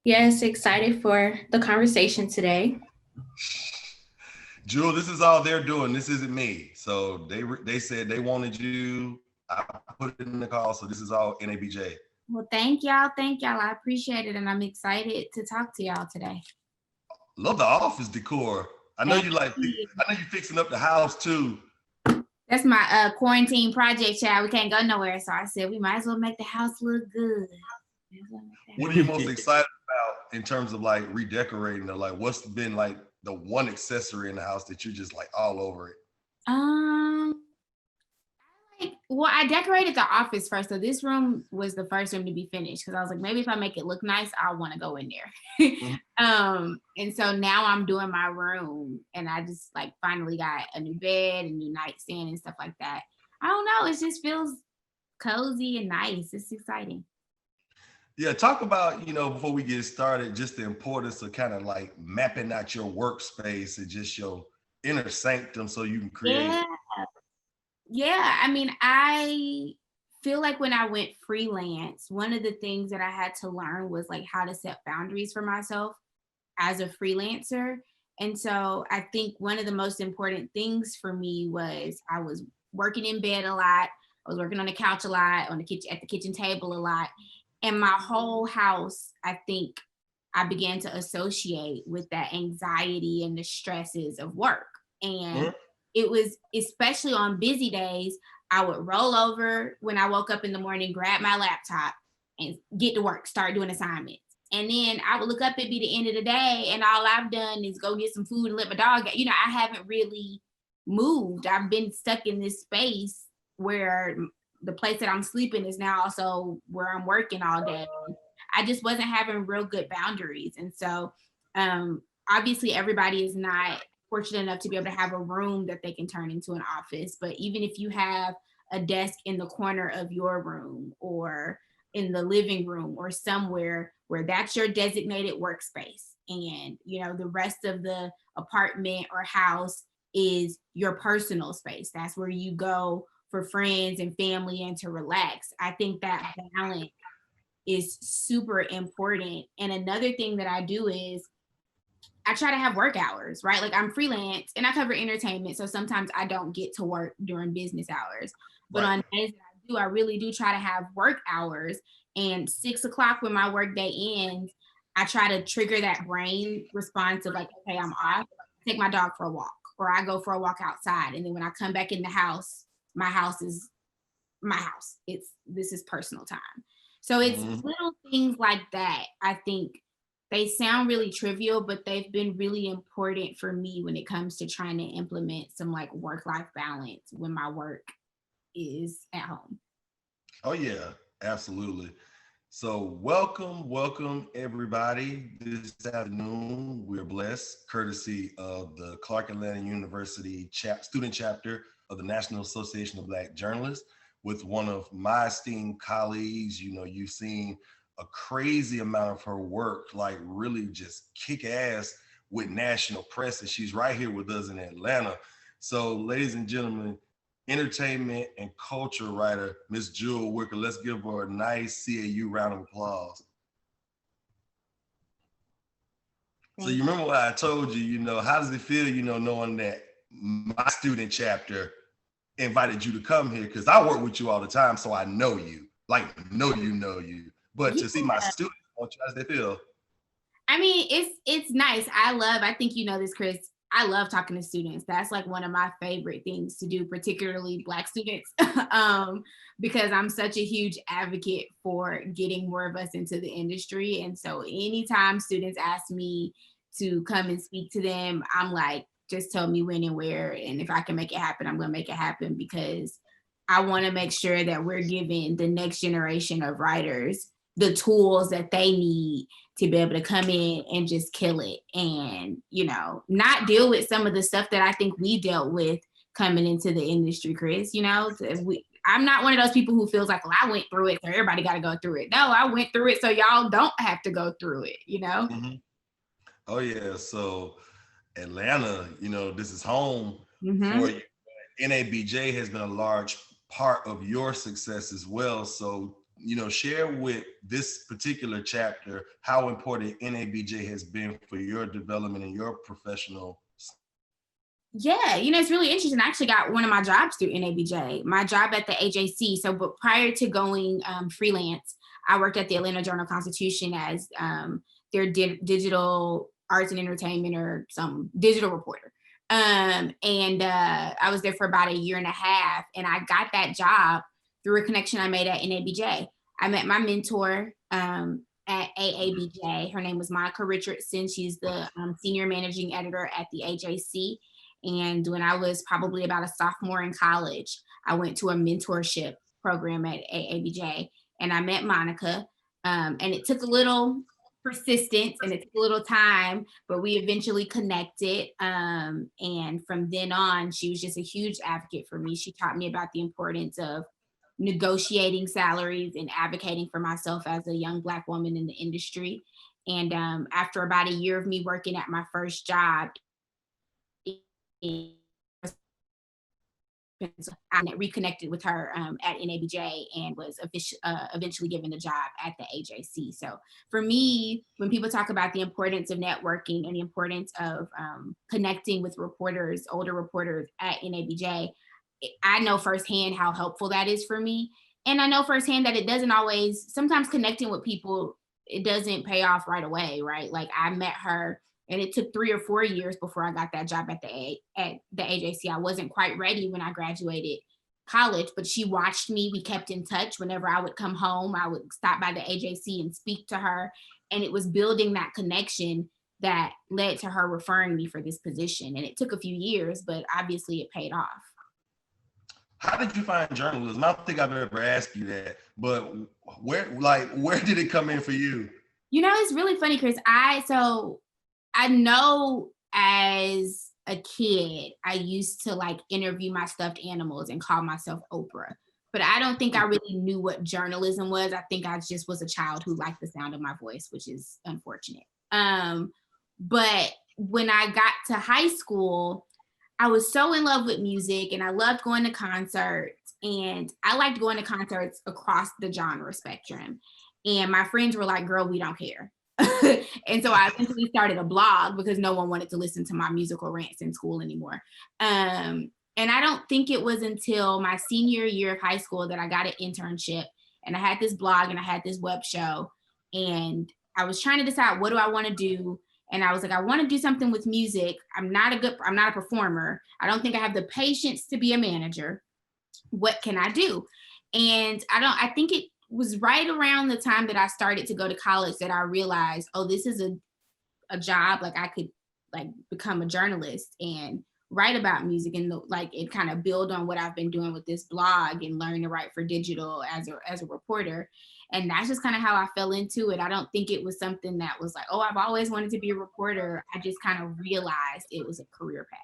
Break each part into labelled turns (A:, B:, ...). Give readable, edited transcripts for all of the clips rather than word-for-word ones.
A: Yes, excited for the conversation today.
B: Jewel, this is all they're doing. This isn't me. So they said they wanted you. I put it in the call. So this is all NABJ.
C: Well, thank y'all. Thank y'all. I appreciate it. And I'm excited to talk to y'all today.
B: Love the office decor. I know
C: Thank
B: you like.
C: you.
B: I know you fixing up the house too.
C: That's my quarantine project, child. We can't go nowhere. So I said we might as well make the house look good.
B: What are you most excited about in terms of like redecorating? Or like, what's been like the one accessory in the house that you're just like all over it?
C: Um, well, I decorated the office first. So this room was the first room to be finished because I was like, maybe if I make it look nice, I'll want to go in there. And so now I'm doing my room and I just like finally got a new bed, a new nightstand and stuff like that. I don't know. It just feels cozy and nice. It's exciting.
B: Yeah, talk about, before we get started, just the importance of kind of like mapping out your workspace and just your inner sanctum so you can create.
C: Yeah. Yeah. I mean, I feel like when I went freelance, one of the things that I had to learn was like how to set boundaries for myself as a freelancer. And so I think one of the most important things for me was I was working in bed a lot. I was working on the couch a lot, on the kitchen at the kitchen table a lot. And my whole house, I think I began to associate with that anxiety and the stresses of work. And it was especially on busy days, I would roll over when I woke up in the morning, grab my laptop and get to work, start doing assignments. And then I would look up, it'd be the end of the day, and all I've done is go get some food and let my dog out. I haven't really moved. I've been stuck in this space where the place that I'm sleeping is now also where I'm working all day. I just wasn't having real good boundaries. And so obviously everybody is not fortunate enough to be able to have a room that they can turn into an office. But even if you have a desk in the corner of your room or in the living room or somewhere where that's your designated workspace and the rest of the apartment or house is your personal space, that's where you go for friends and family and to relax. I think that balance is super important. And another thing that I do is I try to have work hours, right? Like I'm freelance and I cover entertainment. So sometimes I don't get to work during business hours. But
B: Right.
C: on days that I do, I really do try to have work hours. And 6 o'clock when my work day ends, I try to trigger that brain response of like, okay, I'm off. Take my dog for a walk, or I go for a walk outside. And then when I come back in the house, my house is my house. This is personal time. So it's little things like that. I think they sound really trivial, but they've been really important for me when it comes to trying to implement some like work-life balance when my work is at home.
B: Oh yeah, absolutely. So welcome everybody this afternoon. We're blessed, courtesy of the Clark Atlanta University student chapter of the National Association of Black Journalists, with one of my esteemed colleagues. You've seen a crazy amount of her work, like really just kick ass with national press, and she's right here with us in Atlanta. So, ladies and gentlemen, entertainment and culture writer, Miss Jewel Wicker. Let's give her a nice CAU round of applause. So you remember what I told you, how does it feel, knowing that my student chapter invited you to come here? Because I work with you all the time, so I know you. Like, know you. But to see my students, how does they feel?
C: I mean, it's nice. I think you know this, Chris. I love talking to students. That's like one of my favorite things to do, particularly Black students, because I'm such a huge advocate for getting more of us into the industry. And so anytime students ask me to come and speak to them, I'm like, just tell me when and where. And if I can make it happen, I'm going to make it happen because I want to make sure that we're giving the next generation of writers the tools that they need to be able to come in and just kill it and, not deal with some of the stuff that I think we dealt with coming into the industry, Chris. I'm not one of those people who feels like, well, I went through it, so everybody got to go through it. No, I went through it, so y'all don't have to go through it.
B: Mm-hmm. Oh, yeah. So Atlanta, this is home for you. NABJ has been a large part of your success as well. So share with this particular chapter how important NABJ has been for your development and your professional.
C: Yeah, it's really interesting. I actually got one of my jobs through NABJ, my job at the AJC. So, but prior to going freelance, I worked at the Atlanta Journal-Constitution as their digital arts and entertainment or some digital reporter. And I was there for about a year and a half, and I got that job through a connection I made at NABJ. I met my mentor at AABJ. Her name was Monica Richardson. She's the senior managing editor at the AJC. And when I was probably about a sophomore in college, I went to a mentorship program at AABJ, and I met Monica. And it took a little persistence and it took a little time, but we eventually connected. And from then on, she was just a huge advocate for me. She taught me about the importance of negotiating salaries and advocating for myself as a young Black woman in the industry. And after about a year of me working at my first job, I reconnected with her at NABJ and was eventually given the job at the AJC. So for me, when people talk about the importance of networking and the importance of connecting with reporters, older reporters at NABJ, I know firsthand how helpful that is for me. And I know firsthand that it doesn't always, sometimes connecting with people, it doesn't pay off right away, right? Like I met her and it took 3 or 4 years before I got that job at the AJC. I wasn't quite ready when I graduated college, but she watched me. We kept in touch. Whenever I would come home, I would stop by the AJC and speak to her. And it was building that connection that led to her referring me for this position. And it took a few years, but obviously it paid off.
B: How did you find journalism? I don't think I've ever asked you that, but where did it come in for you?
C: It's really funny, Chris. I know as a kid, I used to like interview my stuffed animals and call myself Oprah, but I don't think I really knew what journalism was. I think I just was a child who liked the sound of my voice, which is unfortunate. But when I got to high school, I was so in love with music and I loved going to concerts, and I liked going to concerts across the genre spectrum. And my friends were like, girl, we don't care. And so I eventually started a blog because no one wanted to listen to my musical rants in school anymore. And I don't think it was until my senior year of high school that I got an internship, and I had this blog and I had this web show, and I was trying to decide, what do I want to do? And I was like, I want to do something with music. I'm not a performer. I don't think I have the patience to be a manager. What can I do? And I think it was right around the time that I started to go to college that I realized, oh, this is a job. Like I could like become a journalist and write about music, and it kind of build on what I've been doing with this blog and learn to write for digital as a reporter. And that's just kind of how I fell into it. I don't think it was something that was like, oh, I've always wanted to be a reporter. I just kind of realized it was a career path.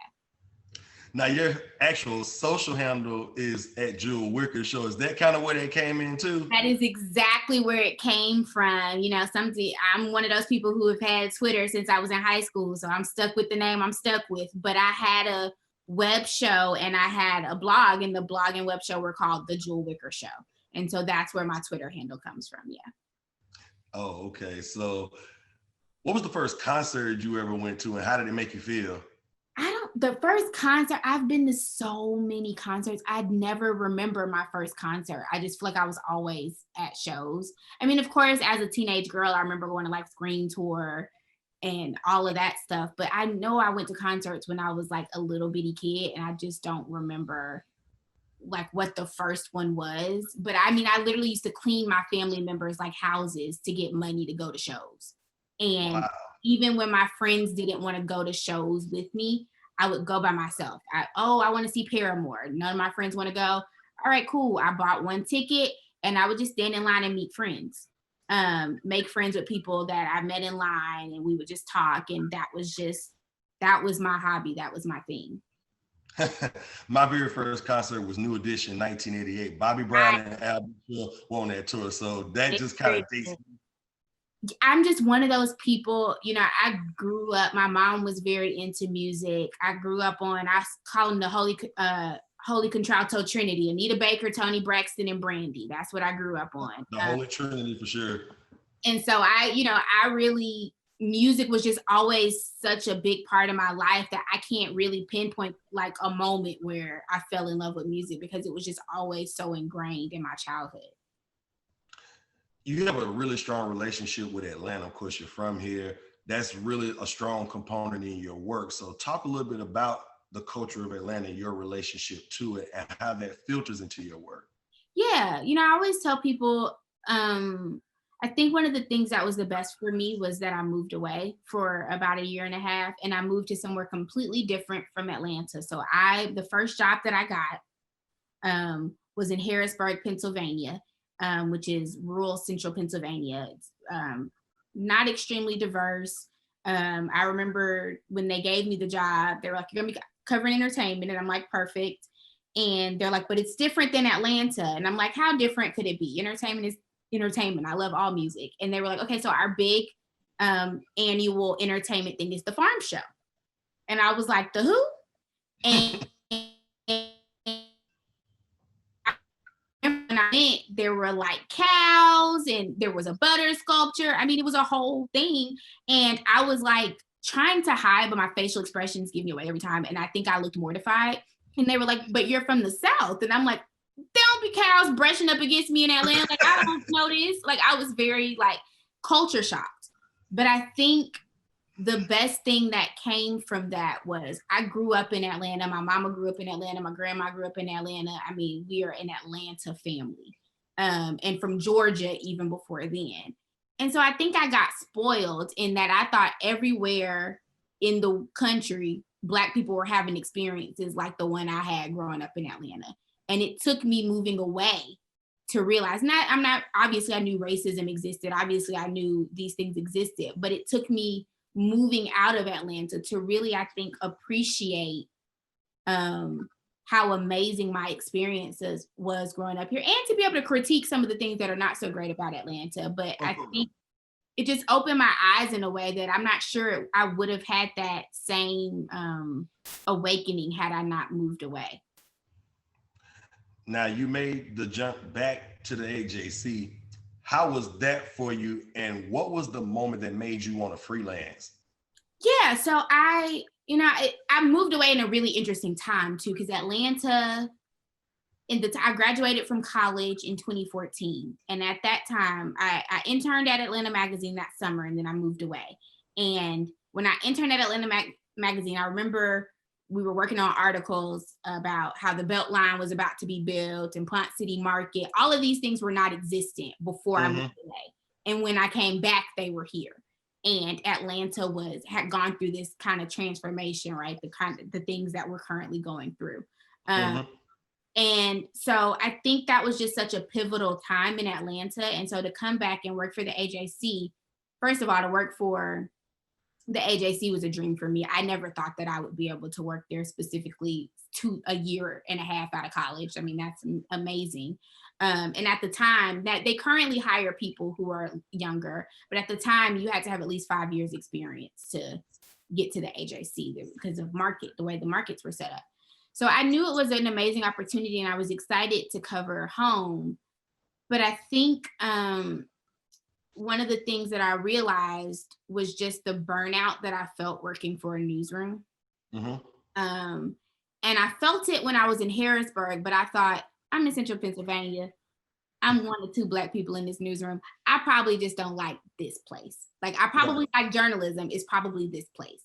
B: Now, your actual social handle is at Jewel Wicker Show. Is that kind of where that came into?
C: That is exactly where it came from. I'm one of those people who have had Twitter since I was in high school. So I'm stuck with the name I'm stuck with. But I had a web show and I had a blog, and the blog and web show were called The Jewel Wicker Show. And so that's where my Twitter handle comes from. Yeah.
B: Oh, okay. So what was the first concert you ever went to, and how did it make you feel?
C: The first concert, I've been to so many concerts. I'd never remember my first concert. I just feel like I was always at shows. I mean, of course, as a teenage girl, I remember going to like Scream Tour and all of that stuff. But I know I went to concerts when I was like a little bitty kid, and I just don't remember like what the first one was. But I mean, I literally used to clean my family members like houses to get money to go to shows. And wow. Even when my friends didn't want to go to shows with me, I would go by myself. I want to see Paramore. None of my friends want to go. All right, cool. I bought one ticket and I would just stand in line and meet friends, make friends with people that I met in line, and we would just talk. And that was my hobby. That was my thing.
B: My very first concert was New Edition, 1988. Bobby Brown and Al were on that tour. So that just kind of dates me.
C: I'm just one of those people, I grew up, my mom was very into music. I grew up on, I call them the Holy Contralto Trinity, Anita Baker, Tony Braxton, and Brandy. That's what I grew up on.
B: The Holy Trinity for sure.
C: And so I really, music was just always such a big part of my life that I can't really pinpoint like a moment where I fell in love with music, because it was just always so ingrained in my childhood.
B: You have a really strong relationship with Atlanta. Of course, you're from here. That's really a strong component in your work. So talk a little bit about the culture of Atlanta, your relationship to it, and how that filters into your work.
C: Yeah, I always tell people, I think one of the things that was the best for me was that I moved away for about a year and a half, and I moved to somewhere completely different from Atlanta. So the first job that I got was in Harrisburg, Pennsylvania, which is rural central Pennsylvania. It's not extremely diverse. I remember when they gave me the job, they were like, "You're gonna be covering entertainment," and I'm like, "Perfect." And they're like, "But it's different than Atlanta." And I'm like, "How different could it be? Entertainment is entertainment. I love all music." And they were like, "Okay, so our big annual entertainment thing is the farm show." And I was like, "The who?" And when I went, there were like cows and there was a butter sculpture. I mean, it was a whole thing. And I was like trying to hide, but my facial expressions give me away every time. And I think I looked mortified. And they were like, "But you're from the South." And I'm like, "There don't be cows brushing up against me in Atlanta. Like, I don't know this." Like, I was very like culture shocked. But I think the best thing that came from that was I grew up in Atlanta. My mama grew up in Atlanta. My grandma grew up in Atlanta. I mean, we are an Atlanta family. And from Georgia even before then. And so I think I got spoiled in that I thought everywhere in the country, Black people were having experiences like the one I had growing up in Atlanta. And it took me moving away to realize, obviously I knew racism existed. Obviously I knew these things existed, but it took me moving out of Atlanta to really, I think, appreciate how amazing my experiences was growing up here, and to be able to critique some of the things that are not so great about Atlanta. But I think it just opened my eyes in a way that I'm not sure I would have had that same awakening had I not moved away.
B: Now, you made the jump back to the AJC. How was that for you? And what was the moment that made you want to freelance?
C: Yeah, so I moved away in a really interesting time too, because Atlanta, I graduated from college in 2014. And at that time, I interned at Atlanta Magazine that summer, and then I moved away. And when I interned at Atlanta Magazine, I remember we were working on articles about how the Beltline was about to be built and Pont City Market. All of these things were not existent before I moved away. And when I came back, they were here. And Atlanta had gone through this kind of transformation, right? The things that we're currently going through. And so I think that was just such a pivotal time in Atlanta. And so to come back and work for the AJC, first of all, to work for the AJC was a dream for me. I never thought that I would be able to work there specifically a year and a half out of college. I mean, that's amazing. And at the time, that they currently hire people who are younger, but at the time you had to have at least 5 years experience to get to the AJC because of the way the markets were set up. So I knew it was an amazing opportunity, and I was excited to cover home. But I think one of the things that I realized was just the burnout that I felt working for a newsroom. And I felt it when I was in Harrisburg, but I thought, I'm in Central Pennsylvania. I'm one of 2 Black people in this newsroom. I probably just don't like this place. Like, I probably like journalism. It's probably this place.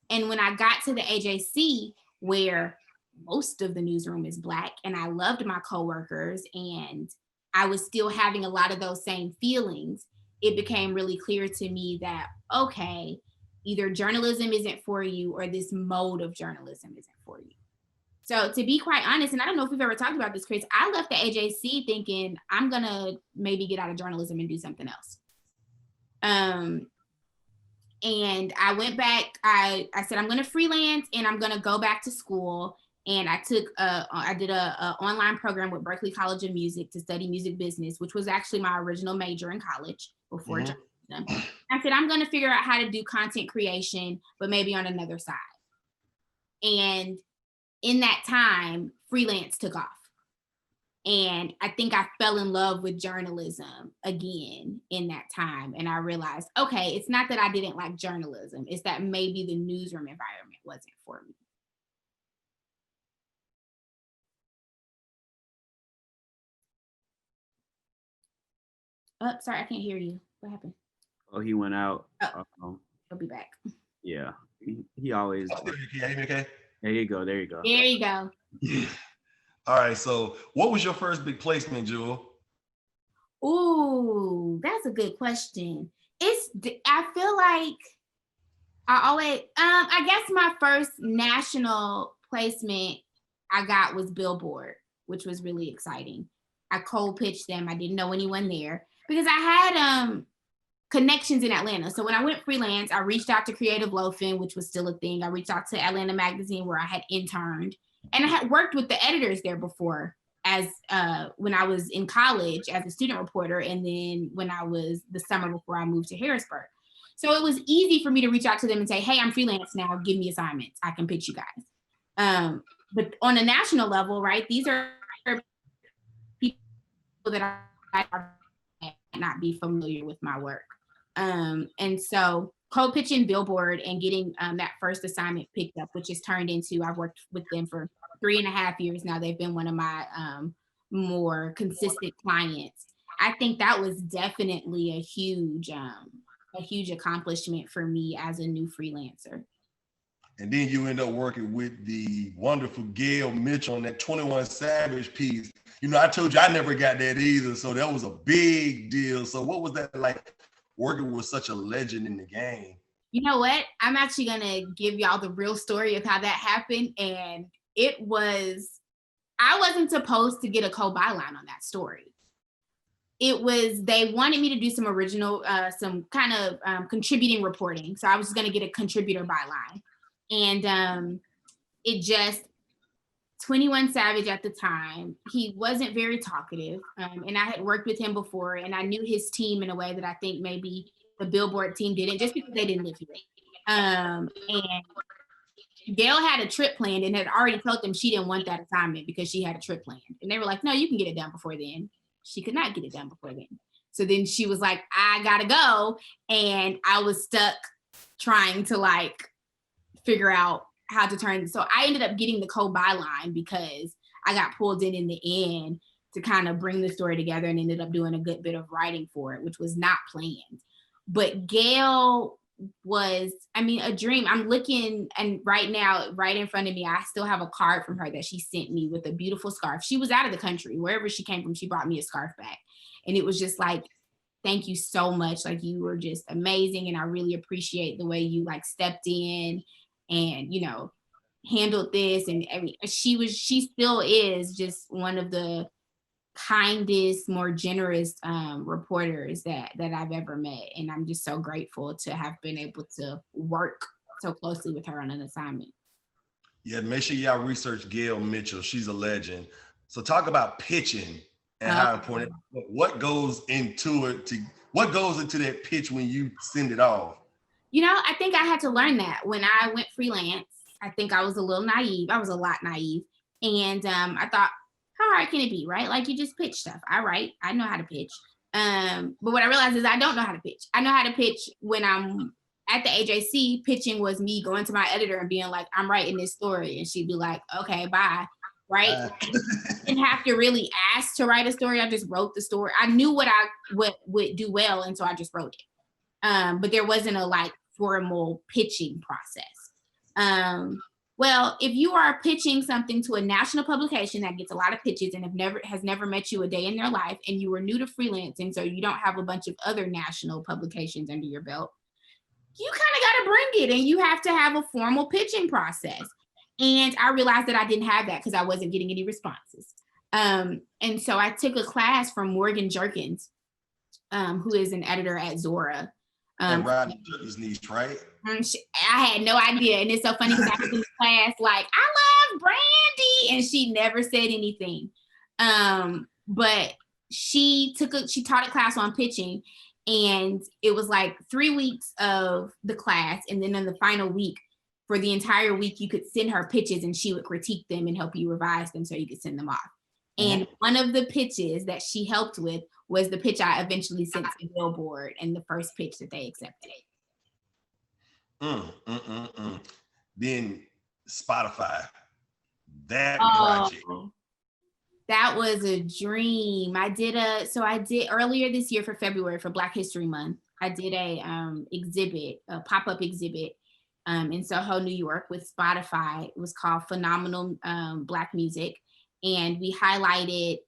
C: And when I got to the AJC, where most of the newsroom is Black, and I loved my coworkers, and I was still having a lot of those same feelings, it became really clear to me that, okay, either journalism isn't for you or this mode of journalism isn't for you. So to be quite honest, and I don't know if we've ever talked about this, Chris, I left the AJC thinking I'm going to maybe get out of journalism and do something else. And I went back, I said, I'm going to freelance and I'm going to go back to school. And I did a online program with Berklee College of Music to study music business, which was actually my original major in college before journalism. I said, I'm going to figure out how to do content creation, but maybe on another side. And in that time, freelance took off. And I think I fell in love with journalism again in that time. And I realized, okay, it's not that I didn't like journalism. It's that maybe the newsroom environment wasn't for me. Oh, sorry, I can't hear you. What happened?
D: Oh, he went out.
C: He'll be back.
D: Yeah, he always.
B: Can you hear me okay?
D: There you go. There you go.
C: There you go.
B: All right. So what was your first big placement, Jewel?
C: Ooh, that's a good question. I feel like I always, I guess my first national placement I got was Billboard, which was really exciting. I cold pitched them. I didn't know anyone there because I had connections in Atlanta. So when I went freelance, I reached out to Creative Loafing, which was still a thing. I reached out to Atlanta Magazine where I had interned, and I had worked with the editors there before as when I was in college as a student reporter, and then when I was the summer before I moved to Harrisburg. So it was easy for me to reach out to them and say, hey, I'm freelance now, give me assignments, I can pitch you guys. But on a national level, right, these are people that I might not be familiar with my work. And so cold pitching Billboard and getting that first assignment picked up, which has turned into, I've worked with them for 3.5 years now. They've been one of my more consistent clients. I think that was definitely a huge accomplishment for me as a new freelancer.
B: And then you end up working with the wonderful Gail Mitchell on that 21 Savage piece. You know, I told you I never got that either. So that was a big deal. So what was that like working with such a legend in the game?
C: You know what? I'm actually going to give y'all the real story of how that happened. And it was, I wasn't supposed to get a co-byline on that story. It was, they wanted me to do some original, some kind of contributing reporting. So I was going to get a contributor byline. And it just, 21 Savage at the time, he wasn't very talkative. And I had worked with him before, and I knew his team in a way that I think maybe the Billboard team didn't, just because they didn't live here. And Gail had a trip planned and had already told them she didn't want that assignment because she had a trip planned. And they were like, no, you can get it done before then. She could not get it done before then. So then she was like, I gotta go. And I was stuck trying to like figure out how to turn. So I ended up getting the co-byline because I got pulled in the end to kind of bring the story together, and ended up doing a good bit of writing for it, which was not planned. But Gail was, I mean, a dream. I'm looking, and right now, right in front of me, I still have a card from her that she sent me with a beautiful scarf. She was out of the country. Wherever she came from, she brought me a scarf back. And it was just like, thank you so much. Like, you were just amazing. And I really appreciate the way you like stepped in and, you know, handled this. And I mean, she still is just one of the kindest, more generous reporters that I've ever met. And I'm just so grateful to have been able to work so closely with her on an assignment.
B: Yeah, make sure y'all research Gail Mitchell. She's a legend. So talk about pitching and how important, what goes into it, what goes into that pitch when you send it off?
C: You know, I think I had to learn that when I went freelance. I think I was a little naive. I was a lot naive. And I thought, how hard can it be, right? Like, you just pitch stuff. I write, I know how to pitch. But what I realized is I don't know how to pitch. I know how to pitch when I'm at the AJC. Pitching was me going to my editor and being like, I'm writing this story. And she'd be like, okay, bye, right? I didn't have to really ask to write a story. I just wrote the story. I knew what I would do well, and so I just wrote it. But there wasn't a like formal pitching process. Well, if you are pitching something to a national publication that gets a lot of pitches and has never met you a day in their life, and you were new to freelancing, so you don't have a bunch of other national publications under your belt, you kind of got to bring it, and you have to have a formal pitching process. And I realized that I didn't have that because I wasn't getting any responses. And so I took a class from Morgan Jerkins, who is an editor at Zora.
B: And Rodney Jerkins' niece, right?
C: I had no idea. And it's so funny because I was in class like, I love Brandy. And she never said anything. But she taught a class on pitching. And it was like 3 weeks of the class. And then in the final week, for the entire week, you could send her pitches and she would critique them and help you revise them so you could send them off. And one of the pitches that she helped with was the pitch I eventually sent to Billboard and the first pitch that they accepted.
B: Then Spotify, that project.
C: That was a dream. I did earlier this year for February for Black History Month. I did a pop-up exhibit in Soho, New York with Spotify. It was called Phenomenal Black Music. And we highlighted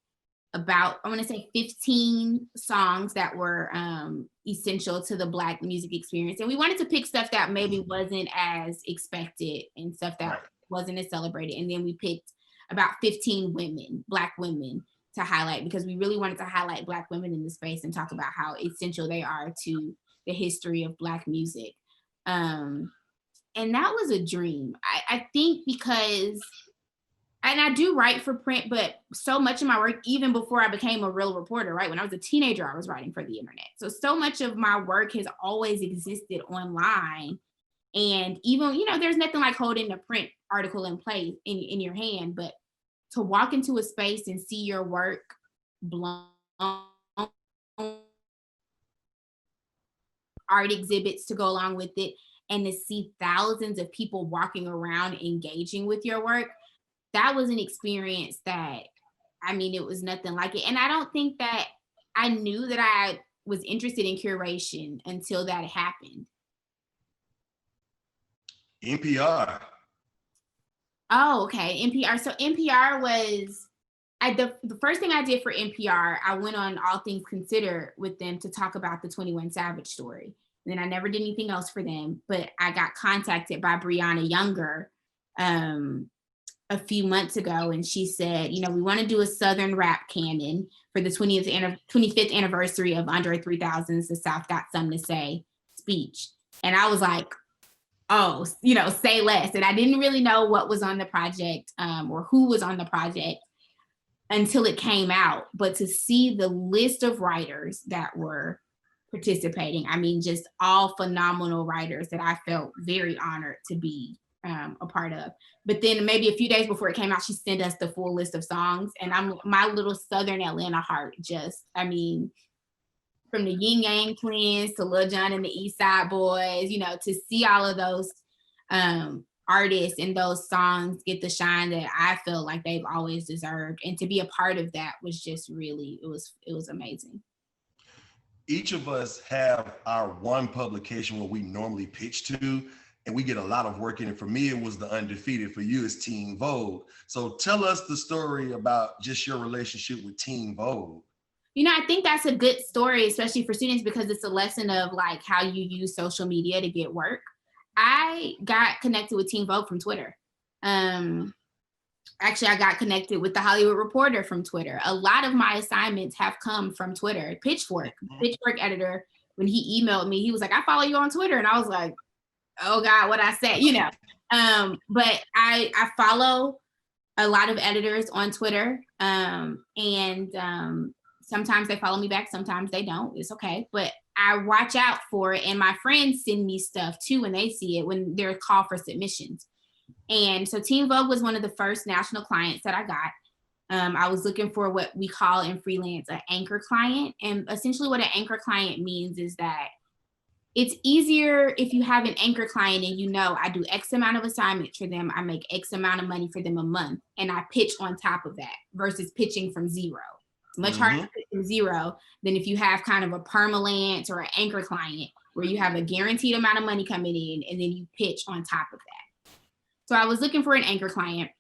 C: about, I want to say 15 songs that were essential to the Black music experience. And we wanted to pick stuff that maybe wasn't as expected and stuff that wasn't as celebrated. And then we picked about 15 women, Black women, to highlight, because we really wanted to highlight Black women in the space and talk about how essential they are to the history of Black music. And that was a dream. I think because, and I do write for print, but so much of my work, even before I became a real reporter, right? When I was a teenager, I was writing for the internet. So much of my work has always existed online. And even, there's nothing like holding a print article in place in your hand, but to walk into a space and see your work blown, art exhibits to go along with it, and to see thousands of people walking around engaging with your work, that was an experience that, it was nothing like it. And I don't think that I knew that I was interested in curation until that happened.
B: NPR.
C: Oh, okay. NPR. So NPR was, the first thing I did for NPR, I went on All Things Considered with them to talk about the 21 Savage story. And then I never did anything else for them, but I got contacted by Brianna Younger a few months ago, and she said, we want to do a Southern rap canon for the 25th anniversary of Andre 3000's The South Got Something to Say speech. And I was like, oh, say less. And I didn't really know what was on the project or who was on the project until it came out. But to see the list of writers that were participating, just all phenomenal writers that I felt very honored to be a part of. But then maybe a few days before it came out, she sent us the full list of songs. And my little Southern Atlanta heart just, from the Yin Yang Twins to Lil Jon and the East Side Boys, to see all of those artists and those songs get the shine that I feel like they've always deserved. And to be a part of that was just really, it was amazing.
B: Each of us have our one publication where we normally pitch to, and we get a lot of work in it. For me, it was The Undefeated. For you, it's Teen Vogue. So tell us the story about just your relationship with Teen Vogue.
C: I think that's a good story, especially for students, because it's a lesson of like how you use social media to get work. I got connected with Teen Vogue from Twitter. Actually, I got connected with The Hollywood Reporter from Twitter. A lot of my assignments have come from Twitter. Pitchfork editor, when he emailed me, he was like, I follow you on Twitter. And I was like, oh God, what I said, but I follow a lot of editors on Twitter. Sometimes they follow me back, sometimes they don't. It's okay. But I watch out for it. And my friends send me stuff too when they see it, when they're called for submissions. And so Teen Vogue was one of the first national clients that I got. I was looking for what we call in freelance an anchor client. And essentially what an anchor client means is that it's easier if you have an anchor client and I do X amount of assignments for them, I make X amount of money for them a month, and I pitch on top of that versus pitching from zero. It's much harder to pitch from zero than if you have kind of a permalance or an anchor client where you have a guaranteed amount of money coming in and then you pitch on top of that. So I was looking for an anchor client,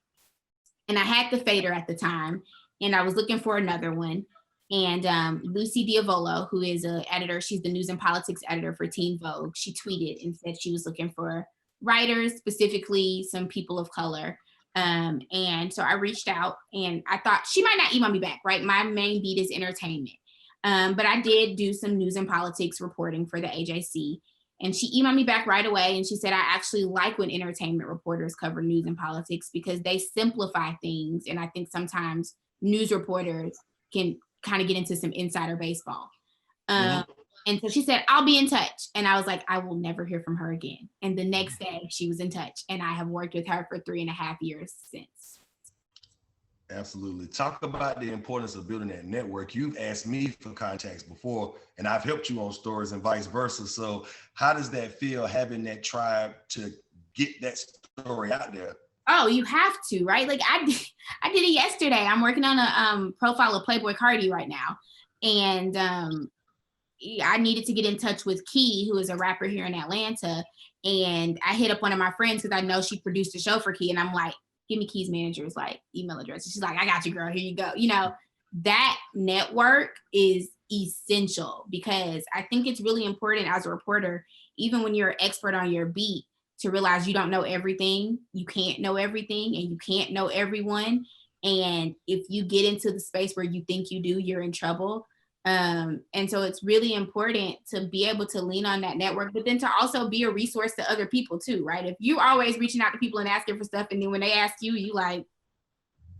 C: and I had the Fader at the time, and I was looking for another one. And Lucy Diavolo, who is an editor, she's the news and politics editor for Teen Vogue, she tweeted and said she was looking for writers, specifically some people of color. And so I reached out, and I thought she might not email me back, right? My main beat is entertainment. But I did do some news and politics reporting for the AJC. And she emailed me back right away, and she said, I actually like when entertainment reporters cover news and politics because they simplify things. And I think sometimes news reporters can kind of get into some insider baseball. And so she said, I'll be in touch. And I was like, I will never hear from her again. And the next day she was in touch, and I have worked with her for 3.5 years since.
B: Absolutely. Talk about the importance of building that network. You've asked me for contacts before, and I've helped you on stories and vice versa. So how does that feel, having that tribe to get that story out there?
C: Oh, you have to, right? Like I did it yesterday. I'm working on a profile of Playboy Cardi right now. And I needed to get in touch with Key, who is a rapper here in Atlanta. And I hit up one of my friends because I know she produced a show for Key. And I'm like, give me Key's manager's like email address. And she's like, I got you, girl. Here you go. You know, that network is essential, because I think it's really important as a reporter, even when you're an expert on your beat, to realize you don't know everything. You can't know everything, and you can't know everyone. And if you get into the space where you think you do, you're in trouble. And so it's really important to be able to lean on that network, but then to also be a resource to other people too, right? If you're always reaching out to people and asking for stuff, and then when they ask you, you like,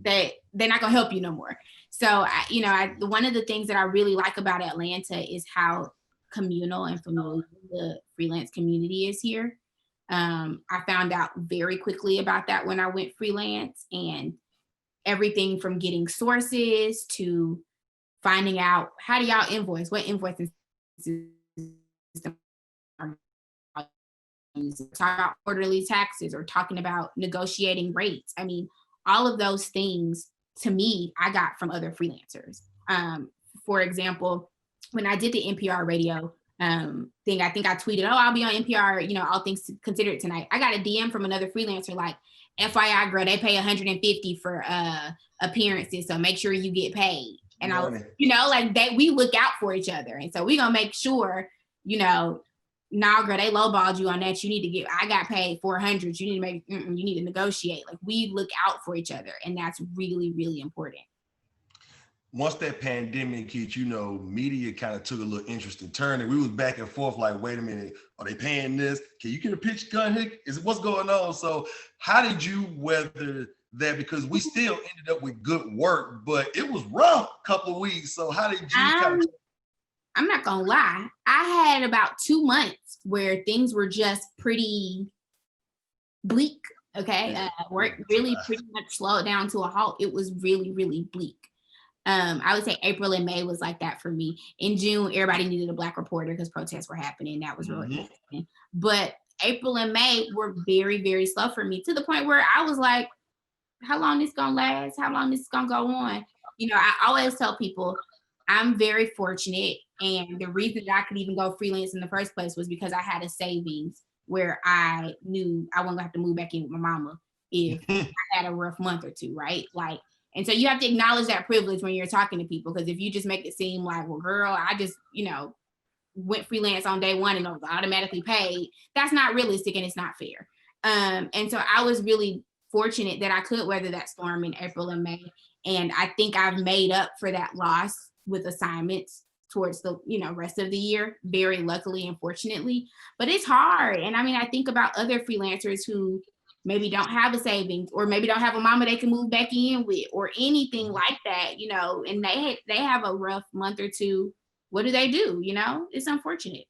C: they're not gonna help you no more. So, one of the things that I really like about Atlanta is how communal and familiar the freelance community is here. I found out very quickly about that when I went freelance, and everything from getting sources to finding out, how do y'all invoice? What invoicing system are y'all using? Talk about quarterly taxes, or talking about negotiating rates. I mean, all of those things, to me, I got from other freelancers. For example, when I did the NPR radio thing, I think I tweeted, oh, I'll be on NPR, all things considered tonight. I got a DM from another freelancer like, FYI, girl, they pay $150 for appearances, so make sure you get paid. And I was, like that, we look out for each other. And so we gonna make sure, nah, girl, they lowballed you on that. You need to get, I got paid $400. You need to you need to negotiate. Like, we look out for each other. And that's really, really important.
B: Once that pandemic hit, media kind of took a little interesting turn, and we was back and forth like, wait a minute, are they paying this? Can you get a pitch gun here? What's going on? So how did you weather that? Because we still ended up with good work, but it was rough a couple of weeks. So how did you
C: I'm not gonna lie. I had about 2 months where things were just pretty bleak. Okay. Work really pretty much slowed down to a halt. It was really, really bleak. I would say April and May was like that for me. In June, everybody needed a Black reporter because protests were happening. That was really interesting. But April and May were very, very slow for me, to the point where I was like, how long this gonna last? How long this gonna go on? I always tell people I'm very fortunate. And the reason that I could even go freelance in the first place was because I had a savings where I knew I wasn't gonna have to move back in with my mama if I had a rough month or two, right? Like, and so you have to acknowledge that privilege when you're talking to people, because if you just make it seem like, well, girl, I just, went freelance on day one and I was automatically paid, that's not realistic and it's not fair. And so I was really fortunate that I could weather that storm in April and May. And I think I've made up for that loss with assignments towards the rest of the year, very luckily and fortunately. But it's hard. And I mean, I think about other freelancers who maybe don't have a savings, or maybe don't have a mama they can move back in with, or anything like that, and they have a rough month or two. What do? It's unfortunate.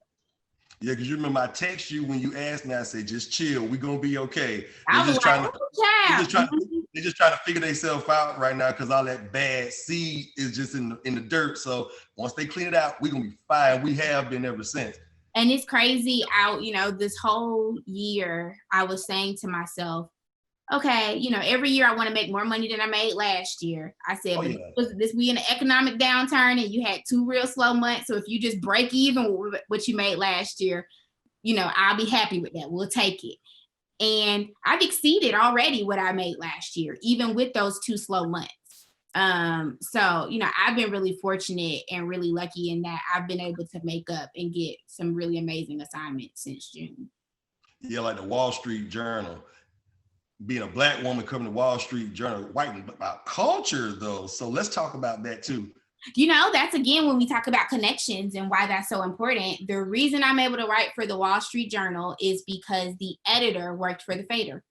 B: Yeah, because you remember I text you when you asked me, I said, just chill, we're gonna be okay.
C: They're just trying
B: to figure themselves out right now, because all that bad seed is just in the dirt. So once they clean it out, we're gonna be fine. We have been ever since.
C: And it's crazy this whole year I was saying to myself, okay, every year I want to make more money than I made last year. I said, we in an economic downturn and you had 2 real slow months. So if you just break even with what you made last year, I'll be happy with that. We'll take it. And I've exceeded already what I made last year, even with those 2 slow months. So, I've been really fortunate and really lucky in that I've been able to make up and get some really amazing assignments since June.
B: Yeah, like the Wall Street Journal. Being a Black woman coming to Wall Street Journal, writing about culture though. So let's talk about that too.
C: That's again, when we talk about connections and why that's so important. The reason I'm able to write for the Wall Street Journal is because the editor worked for the Fader.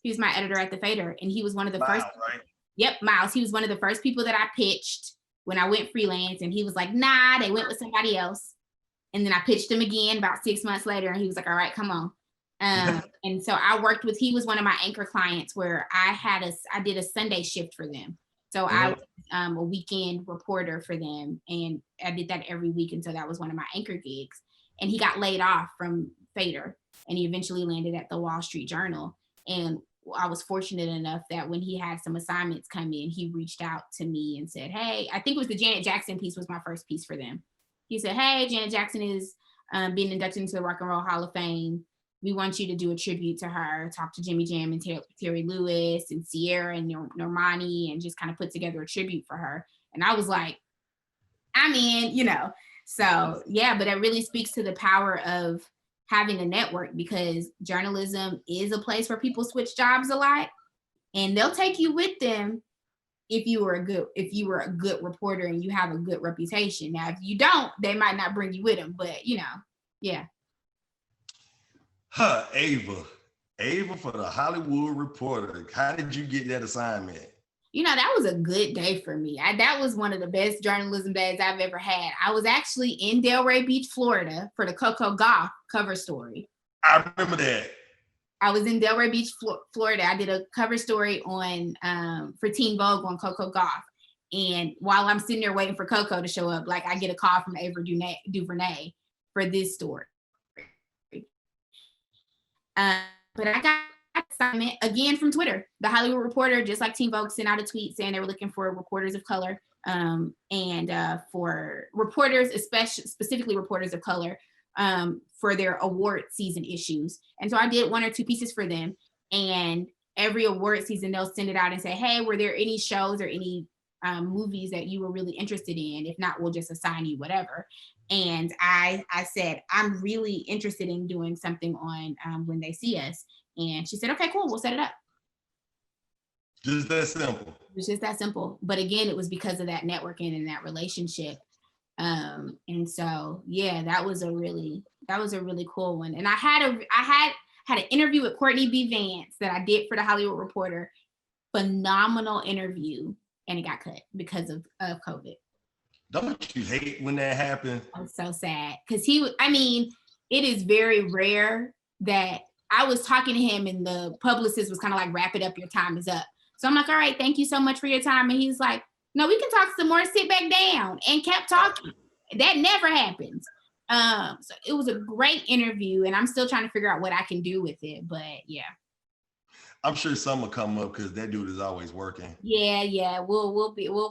C: He was my editor at the Fader, and he was one of the first. Right? Yep, Miles. He was one of the first people that I pitched when I went freelance, and he was like, nah, they went with somebody else. And then I pitched him again about 6 months later, and he was like, all right, come on. And so I worked with, he was one of my anchor clients where I did a Sunday shift for them. So I was a weekend reporter for them, and I did that every week. And so that was one of my anchor gigs. And he got laid off from Fader, and he eventually landed at the Wall Street Journal. And I was fortunate enough that when he had some assignments come in, he reached out to me and said, hey, I think it was the Janet Jackson piece was my first piece for them. He said, hey, Janet Jackson is being inducted into the Rock and Roll Hall of Fame. We want you to do a tribute to her, talk to Jimmy Jam and Terry Lewis and Sierra and Normani, and just kind of put together a tribute for her. And I was like, I'm in, you know. So yeah, but it really speaks to the power of having a network, because journalism is a place where people switch jobs a lot, and they'll take you with them if you were a good reporter and you have a good reputation. Now, if you don't, they might not bring you with them, but you know, yeah.
B: Ava for the Hollywood Reporter. How did you get that assignment?
C: You know, that was a good day for me. That was one of the best journalism days I've ever had. I was actually in Delray Beach, Florida for the Coco Gauff cover story.
B: I remember that.
C: I was in Delray Beach, Florida. I did a cover story on for Teen Vogue on Coco Gauff. And while I'm sitting there waiting for Coco to show up, like I get a call from Ava DuVernay for this story. But I got an assignment again from Twitter. The Hollywood Reporter, just like Teen Vogue, sent out a tweet saying they were looking for reporters of color and for reporters, specifically reporters of color, for their award season issues. And so I did 1 or 2 pieces for them. And every award season, they'll send it out and say, hey, were there any shows or any movies that you were really interested in? If not, we'll just assign you whatever. And I said, I'm really interested in doing something on When They See Us. And she said, okay, cool, we'll set it up.
B: Just that simple.
C: It was just that simple. But again, it was because of that networking and that relationship. And so, yeah, that was a really cool one. And I had an interview with Courtney B. Vance that I did for the Hollywood Reporter. Phenomenal interview. And it got cut because of COVID.
B: Don't you hate when that happens?
C: I'm so sad. Because it is very rare that I was talking to him and the publicist was kind of like, wrap it up, your time is up. So I'm like, all right, thank you so much for your time. And he's like, no, we can talk some more, sit back down, and kept talking. That never happens. So it was a great interview, and I'm still trying to figure out what I can do with it, but yeah.
B: I'm sure some will come up because that dude is always working.
C: Yeah, we'll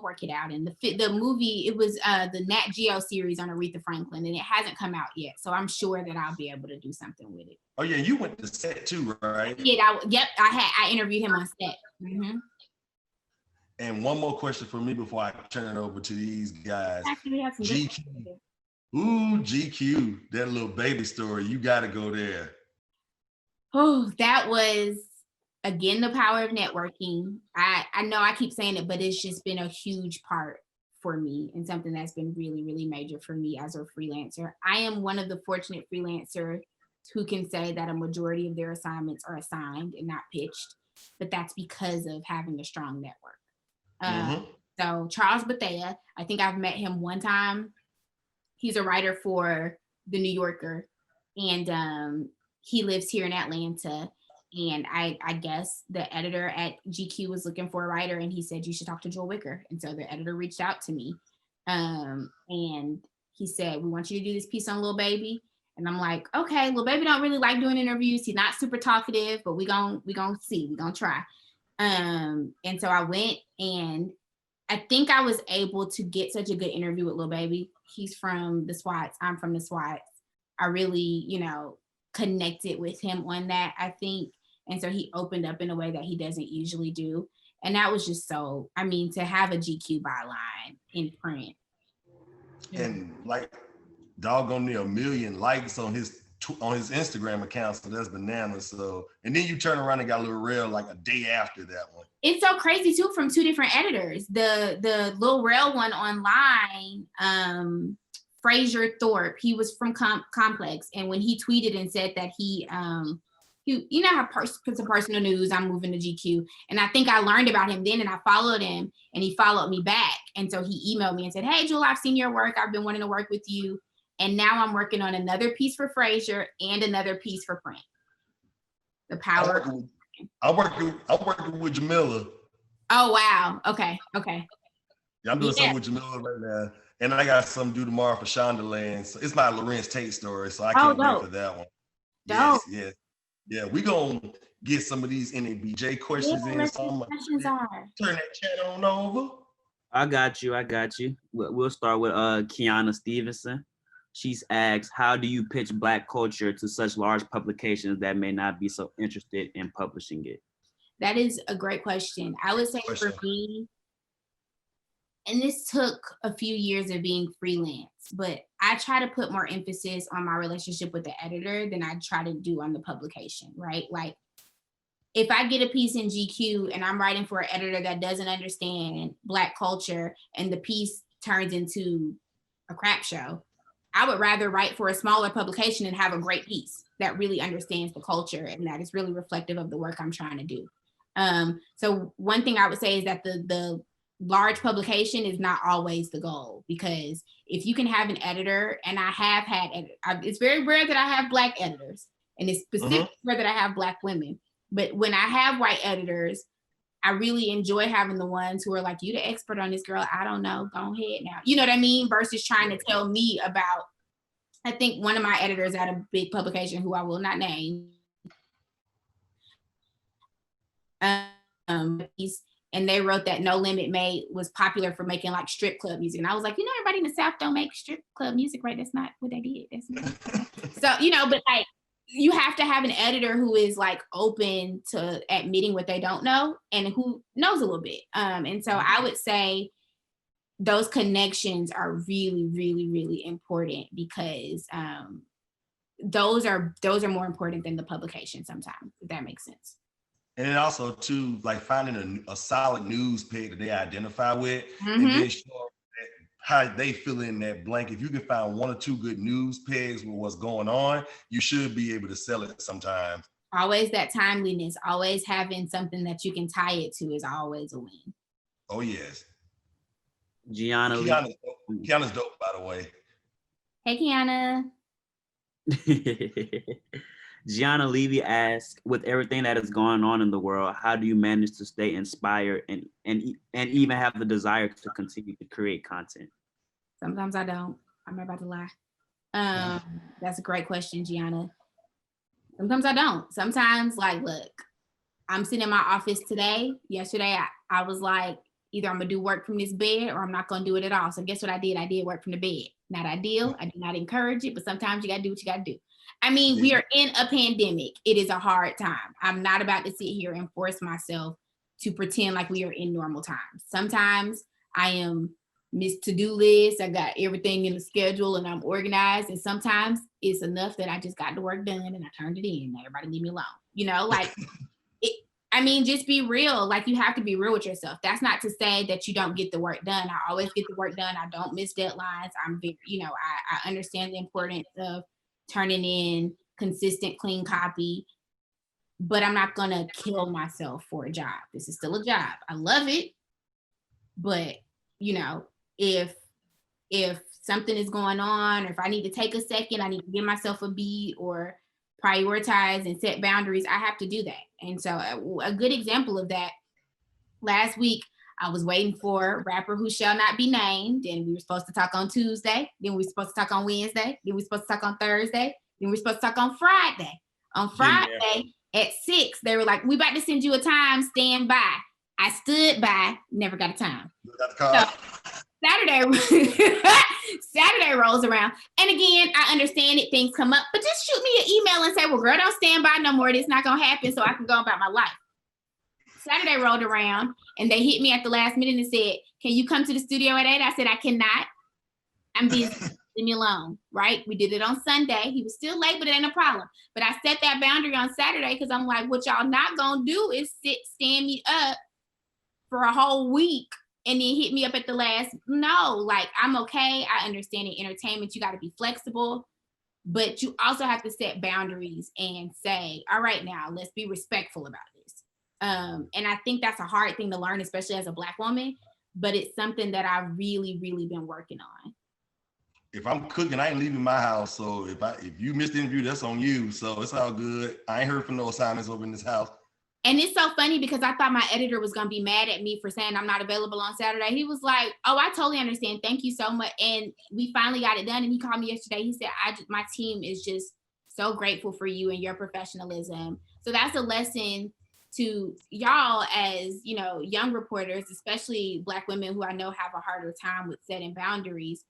C: work it out. And the movie, it was the NABJ-CAU series on Aretha Franklin, and it hasn't come out yet, so I'm sure that I'll be able to do something with it.
B: Oh yeah, you went to set too, right?
C: Yeah, I interviewed him on set. Mm-hmm.
B: And one more question for me before I turn it over to these guys.
C: Actually, have some
B: GQ. Ooh, GQ, that little baby story. You got to go there.
C: Oh, that was, again, the power of networking. I know I keep saying it, but it's just been a huge part for me and something that's been really, really major for me as a freelancer. I am one of the fortunate freelancers who can say that a majority of their assignments are assigned and not pitched, but that's because of having a strong network. So Charles Bethea, I think I've met him one time. He's a writer for The New Yorker, and he lives here in Atlanta. And I guess the editor at GQ was looking for a writer, and he said, you should talk to Joel Wicker. And so the editor reached out to me, and he said, we want you to do this piece on Lil Baby. And I'm like, okay, Lil Baby don't really like doing interviews. He's not super talkative, but we gonna see, we gonna try. And so I went, and I think I was able to get such a good interview with Lil Baby. He's from the SWATs. I'm from the SWATs. I really, connected with him on that, I think. And so he opened up in a way that he doesn't usually do. And that was just to have a GQ byline in print.
B: And like doggone near 1 million likes on his Instagram account, so that's bananas. So, and then you turn around and got Lil Rel like a day after that one.
C: It's so crazy too, from 2 different editors. The Lil Rel one online, Fraser Thorpe, he was from Complex, and when he tweeted and said that he how some personal news, I'm moving to GQ, and I think I learned about him then, and I followed him, and he followed me back, and so he emailed me and said, hey Jewel, I've seen your work, I've been wanting to work with you. And now I'm working on another piece for Frasier and another piece for print. The power.
B: I'm working with Jamila.
C: Oh, wow. Okay.
B: Yeah, I'm doing something with Jamila right now. And I got something due tomorrow for Shondaland. So it's my Lorenz Tate story, so I can't wait for that one.
C: Dope.
B: Yes. Yeah, we're going to get some of these NABJ questions in. So
C: questions are.
B: Turn that chat on over.
D: I got you. We'll start with Kiana Stevenson. She's asked, how do you pitch Black culture to such large publications that may not be so interested in publishing it?
C: That is a great question. I would say for me, and this took a few years of being freelance, but I try to put more emphasis on my relationship with the editor than I try to do on the publication, right? Like, if I get a piece in GQ and I'm writing for an editor that doesn't understand Black culture and the piece turns into a crap show, I would rather write for a smaller publication and have a great piece that really understands the culture and that is really reflective of the work I'm trying to do. So one thing I would say is that the large publication is not always the goal, because if you can have an editor, and I have had it's very rare that I have Black editors, and it's specifically rare that I have Black women. But when I have white editors, I really enjoy having the ones who are like, you the expert on this, girl. I don't know. Go ahead now. You know what I mean? Versus trying to tell me about, I think one of my editors at a big publication who I will not name, and they wrote that No Limit was popular for making like strip club music. And I was like, everybody in the South don't make strip club music, right? That's not what they did. That's not. So, but like, you have to have an editor who is like open to admitting what they don't know and who knows a little bit. And so I would say those connections are really, really, really important, because those are more important than the publication sometimes, if that makes sense.
B: And then also too, like finding a solid news page that they identify with, and then show how they fill in that blank. If you can find one or two good news pegs with what's going on, you should be able to sell it sometimes.
C: Always that timeliness, always having something that you can tie it to is always a win.
B: Oh, yes.
D: Kiana's
B: dope, by the way.
C: Hey, Kiana.
D: Gianna Levy asks, with everything that is going on in the world, how do you manage to stay inspired and even have the desire to continue to create content?
C: Sometimes I don't. I'm not about to lie. That's a great question, Gianna. Sometimes I don't. Sometimes, like, look, I'm sitting in my office today. Yesterday, I was like, either I'm gonna do work from this bed or I'm not gonna do it at all. So guess what I did? I did work from the bed. Not ideal. I do not encourage it, but sometimes you gotta do what you gotta do. I mean, we are in a pandemic. It is a hard time. I'm not about to sit here and force myself to pretend like we are in normal times. Sometimes I am missed to-do list. I got everything in the schedule and I'm organized. And sometimes it's enough that I just got the work done and I turned it in. Everybody leave me alone. Like, just be real. Like, you have to be real with yourself. That's not to say that you don't get the work done. I always get the work done. I don't miss deadlines. I'm very, I understand the importance of turning in consistent, clean copy, but I'm not gonna kill myself for a job. This is still a job. I love it, but if something is going on, or if I need to take a second, I need to give myself a beat or prioritize and set boundaries, I have to do that. And so a good example of that, last week, I was waiting for a rapper who shall not be named, and we were supposed to talk on Tuesday, then we were supposed to talk on Wednesday, then we were supposed to talk on Thursday, then we were supposed to talk on Friday. On Friday at 6, they were like, we about to send you a time, stand by. I stood by, never got a time. So Saturday rolls around. And again, I understand it, things come up, but just shoot me an email and say, well, girl, don't stand by no more. It's not going to happen, so I can go about my life. Saturday rolled around and they hit me at the last minute and said, can you come to the studio at 8? I said, I cannot. I'm busy. Leave me alone, right? We did it on Sunday. He was still late, but it ain't a problem. But I set that boundary on Saturday because I'm like, what y'all not going to do is stand me up for a whole week and then hit me up at the last. No, like, I'm okay. I understand in entertainment, you got to be flexible, but you also have to set boundaries and say, all right, now let's be respectful about this. And I think that's a hard thing to learn, especially as a Black woman, but it's something that I've really, really been working on.
B: if I'm cooking, I ain't leaving my house. So if you missed the interview, that's on you. So it's all good. I ain't heard from no assignments over in this house.
C: And it's so funny because I thought my editor was going to be mad at me for saying I'm not available on Saturday. He was like, oh, I totally understand. Thank you so much. And we finally got it done. And he called me yesterday. He said, my team is just so grateful for you and your professionalism. So that's a lesson to y'all as, you know, young reporters, especially Black women who I know have a harder time with setting boundaries.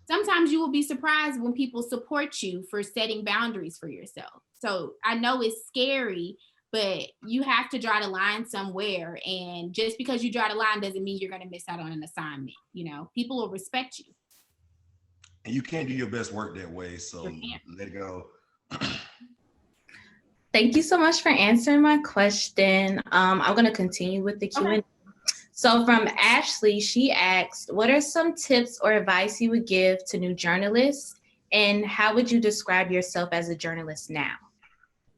C: Sometimes you will be surprised when people support you for setting boundaries for yourself. So I know it's scary, but you have to draw the line somewhere. And just because you draw the line doesn't mean you're going to miss out on an assignment. You know, people will respect you.
B: And you can't do your best work that way. So let it go.
A: Thank you so much for answering my question. I'm going to continue with the Q&A. Okay. So from Ashley, she asked, what are some tips or advice you would give to new journalists? And how would you describe yourself as a journalist now?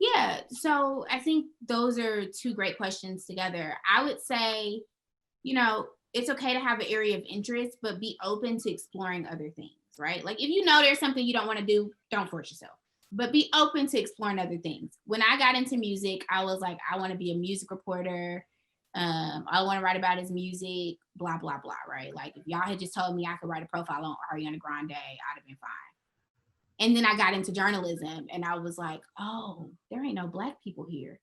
C: Yeah, so I think those are two great questions together. I would say, you know, it's okay to have an area of interest, but be open to exploring other things, right? Like if you know there's something you don't want to do, don't force yourself, but be open to exploring other things. When I got into music, I was like, I want to be a music reporter. All I want to write about is music, blah, blah, blah, right? Like if y'all had just told me I could write a profile on Ariana Grande, I'd have been fine. And then I got into journalism and I was like, oh, there ain't no Black people here.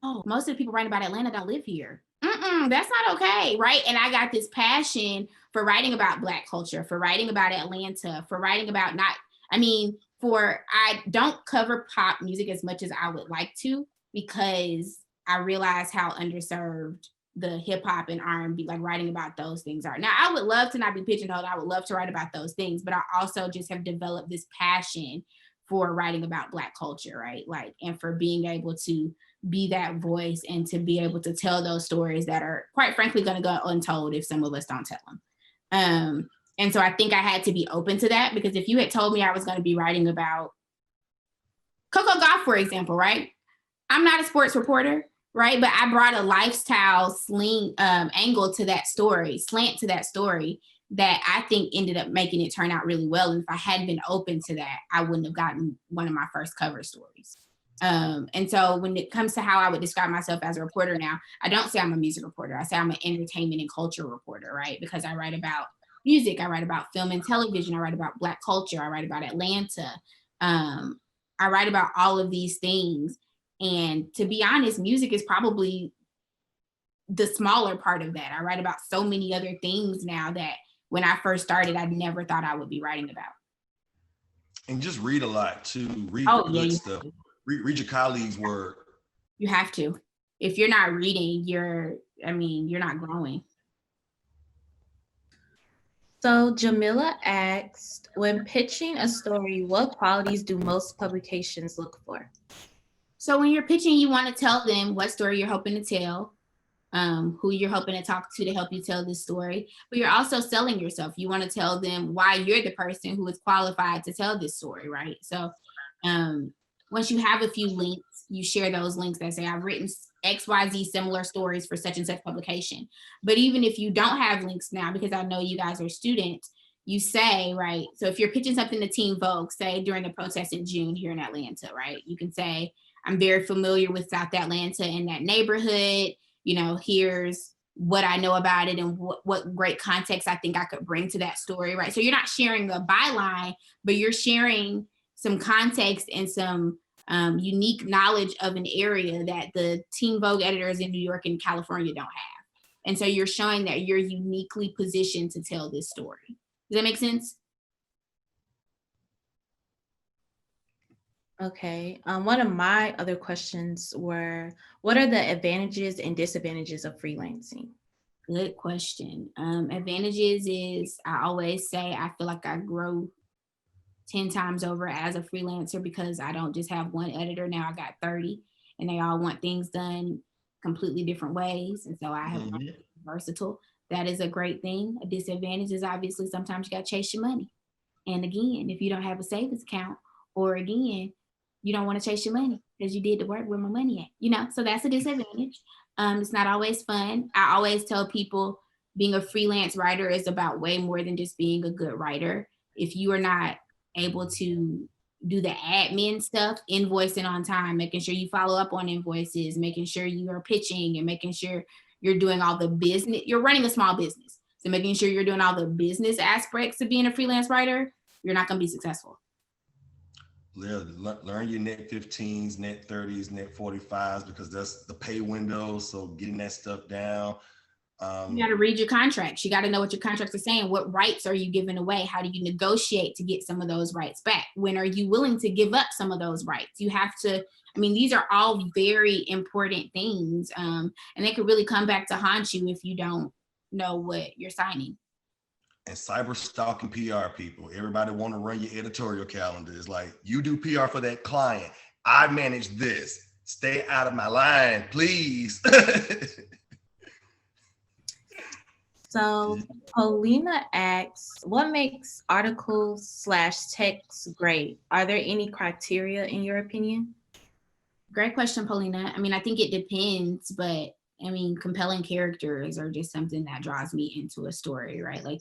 C: Oh, most of the people writing about Atlanta don't live here. That's not okay, right? And I got this passion for writing about Black culture, for writing about Atlanta, for writing about I don't cover pop music as much as I would like to because I realize how underserved the hip hop and R&B, like writing about those things are. Now, I would love to not be pigeonholed. I would love to write about those things, but I also just have developed this passion for writing about Black culture, right? Like, and for being able to be that voice and to be able to tell those stories that are quite frankly going to go untold if some of us don't tell them. And so I think I had to be open to that because if you had told me I was going to be writing about Coco Gauff, for example, right? I'm not a sports reporter, right? But I brought a lifestyle angle to that story, slant to that story that I think ended up making it turn out really well. And if I hadn't been open to that, I wouldn't have gotten one of my first cover stories. And so when it comes to how I would describe myself as a reporter now, I don't say I'm a music reporter. I say I'm an entertainment and culture reporter, right? Because I write about music, I write about film and television, I write about Black culture, I write about Atlanta. I write about all of these things. And to be honest, music is probably the smaller part of that. I write about so many other things now that when I first started, I never thought I would be writing about.
B: And just read a lot too. Read good stuff. Read your colleagues' work.
C: You have to. If you're not reading, you're not growing.
A: So Jamila asked, when pitching a story, what qualities do most publications look for?
C: So when you're pitching, you want to tell them what story you're hoping to tell, who you're hoping to talk to help you tell this story, but you're also selling yourself. You want to tell them why you're the person who is qualified to tell this story, right? So once you have a few links, you share those links that say, I've written XYZ similar stories for such and such publication. But even if you don't have links now, because I know you guys are students, you say, right? So if you're pitching something to Teen Vogue, say during the protest in June here in Atlanta, right? You can say, I'm very familiar with South Atlanta and that neighborhood. You know, here's what I know about it and what great context I think I could bring to that story, right? So you're not sharing a byline, but you're sharing some context and some unique knowledge of an area that the Teen Vogue editors in New York and California don't have. And so you're showing that you're uniquely positioned to tell this story. Does that make sense?
A: Okay. One of my other questions were, what are the advantages and disadvantages of freelancing?
C: Good question. Advantages is, I always say, I feel like I grow 10 times over as a freelancer because I don't just have one editor. Now I got 30 and they all want things done completely different ways. And so I have versatile. That is a great thing. A disadvantage is obviously sometimes you got to chase your money. And again, if you don't have a savings account, or again, you don't want to chase your money because you did the work where my money at, you know? So that's a disadvantage. It's not always fun. I always tell people, being a freelance writer is about way more than just being a good writer. If you are not able to do the admin stuff, invoicing on time, making sure you follow up on invoices, making sure you are pitching, and making sure you're doing all the business, you're running a small business. So making sure you're doing all the business aspects of being a freelance writer, you're not going to be successful.
B: Learn your net 15s, net 30s, net 45s, because that's the pay window. So getting that stuff down.
C: You got to read your contracts. You got to know what your contracts are saying. What rights are you giving away? How do you negotiate to get some of those rights back? When are you willing to give up some of those rights? You have to, I mean, these are all very important things. And they could really come back to haunt you if you don't know what you're signing.
B: And cyber stalking PR people. Everybody want to run your editorial calendar. It's like, you do PR for that client. I manage this. Stay out of my line, please.
A: So Paulina asks, what makes articles/texts great? Are there any criteria in your opinion?
C: Great question, Paulina. I mean, I think it depends, but I mean, compelling characters are just something that draws me into a story, right? Like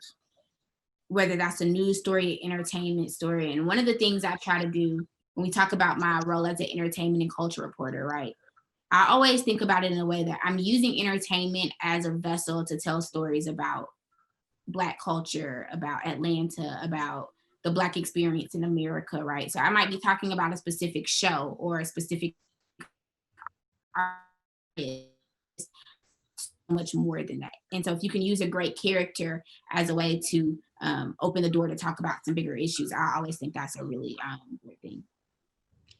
C: whether that's a news story, entertainment story. And one of the things I try to do when we talk about my role as an entertainment and culture reporter, right? I always think about it in a way that I'm using entertainment as a vessel to tell stories about Black culture, about Atlanta, about the Black experience in America, right? So I might be talking about a specific show or a specific artist, much more than that. And so if you can use a great character as a way to open the door to talk about some bigger issues, I always think that's a really good thing.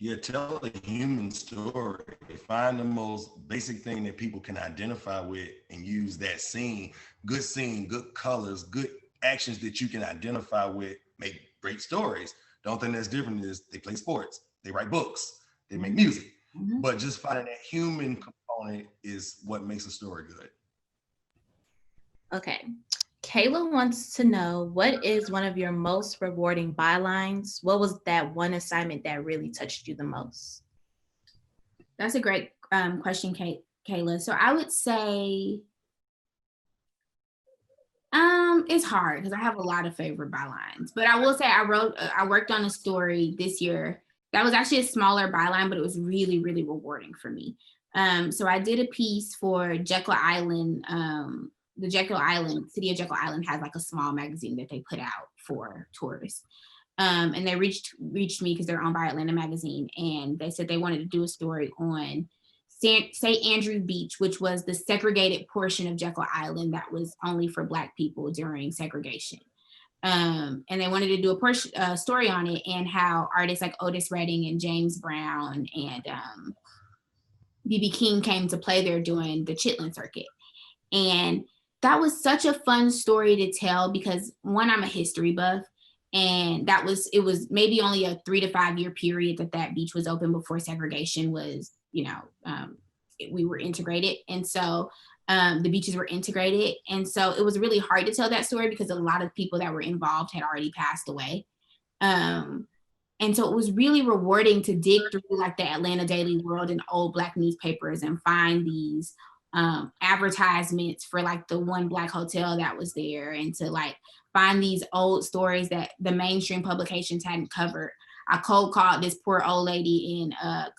B: Yeah, tell a human story. Find the most basic thing that people can identify with and use that scene, good colors, good actions that you can identify with, make great stories. The only thing that's different is they play sports, they write books, they make music. Mm-hmm. But just finding that human component is what makes a story good.
A: Okay. Kayla wants to know, what is one of your most rewarding bylines? What was that one assignment that really touched you the most?
C: That's a great question, Kayla. So I would say it's hard because I have a lot of favorite bylines, but I will say I worked on a story this year that was actually a smaller byline, but it was really, really rewarding for me. So I did a piece for Jekyll Island. The city of Jekyll Island has like a small magazine that they put out for tourists. And they reached me because they're owned by Atlanta Magazine. And they said they wanted to do a story on St. Andrew Beach, which was the segregated portion of Jekyll Island that was only for Black people during segregation. And they wanted to do a story on it and how artists like Otis Redding and James Brown and B.B. King came to play there doing the Chitlin circuit. And that was such a fun story to tell because one, I'm a history buff, and it was maybe only a 3 to 5 year period that beach was open before segregation was, we were integrated. And so the beaches were integrated. And so it was really hard to tell that story because a lot of people that were involved had already passed away. And so it was really rewarding to dig through like the Atlanta Daily World and old Black newspapers and find these advertisements for like the one Black hotel that was there, and to like find these old stories that the mainstream publications hadn't covered. I cold called this poor old lady in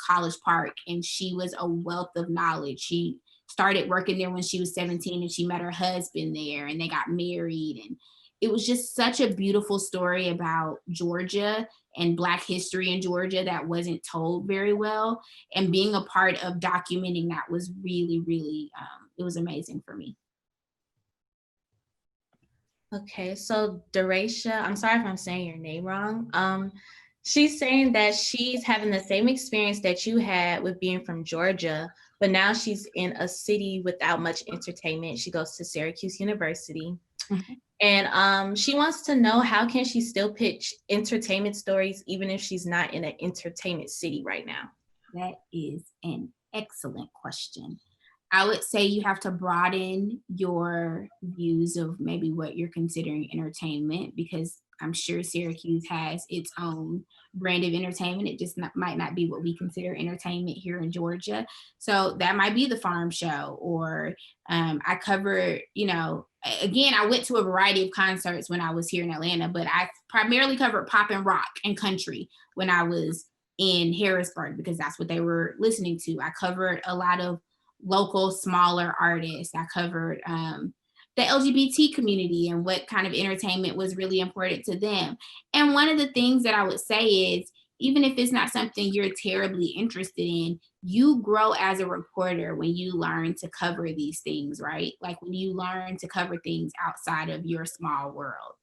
C: College Park, and she was a wealth of knowledge. She started working there when she was 17, and she met her husband there, and they got married. And it was just such a beautiful story about Georgia and Black history in Georgia that wasn't told very well. And being a part of documenting that was really, really, it was amazing for me.
A: Okay, so Deracia, I'm sorry if I'm saying your name wrong. She's saying that she's having the same experience that you had with being from Georgia, but now she's in a city without much entertainment. She goes to Syracuse University. Mm-hmm. And she wants to know, how can she still pitch entertainment stories even if she's not in an entertainment city right now?
C: That is an excellent question. I would say you have to broaden your views of maybe what you're considering entertainment, because I'm sure Syracuse has its own brand of entertainment. It just might not be what we consider entertainment here in Georgia. So that might be the farm show, or I cover, again, I went to a variety of concerts when I was here in Atlanta, but I primarily covered pop and rock and country when I was in Harrisburg, because that's what they were listening to. I covered a lot of local, smaller artists. I covered the LGBT community and what kind of entertainment was really important to them. And one of the things that I would say is, even if it's not something you're terribly interested in, you grow as a reporter when you learn to cover these things, right? Like when you learn to cover things outside of your small world.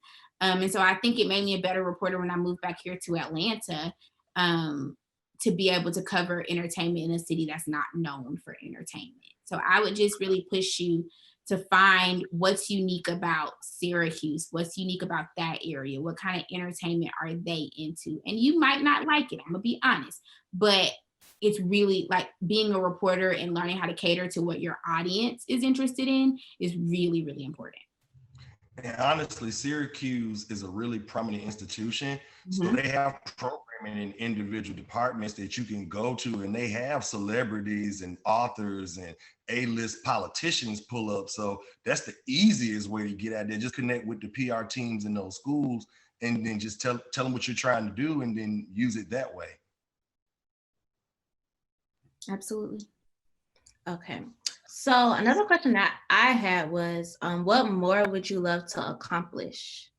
C: And so I think it made me a better reporter when I moved back here to Atlanta, to be able to cover entertainment in a city that's not known for entertainment. So I would just really push you to find what's unique about Syracuse, what's unique about that area, what kind of entertainment are they into? And you might not like it, I'm gonna be honest, but it's really like being a reporter and learning how to cater to what your audience is interested in is really, really important.
B: And honestly, Syracuse is a really prominent institution. So
C: Mhm.
B: they have programming in individual departments that you can go to, and they have celebrities and authors and A-list politicians pull up. So that's the easiest way to get out there. Just connect with the PR teams in those schools, and then just tell them what you're trying to do, and then use it that way.
C: Absolutely.
A: Okay. So another question that I had was, what more would you love to accomplish?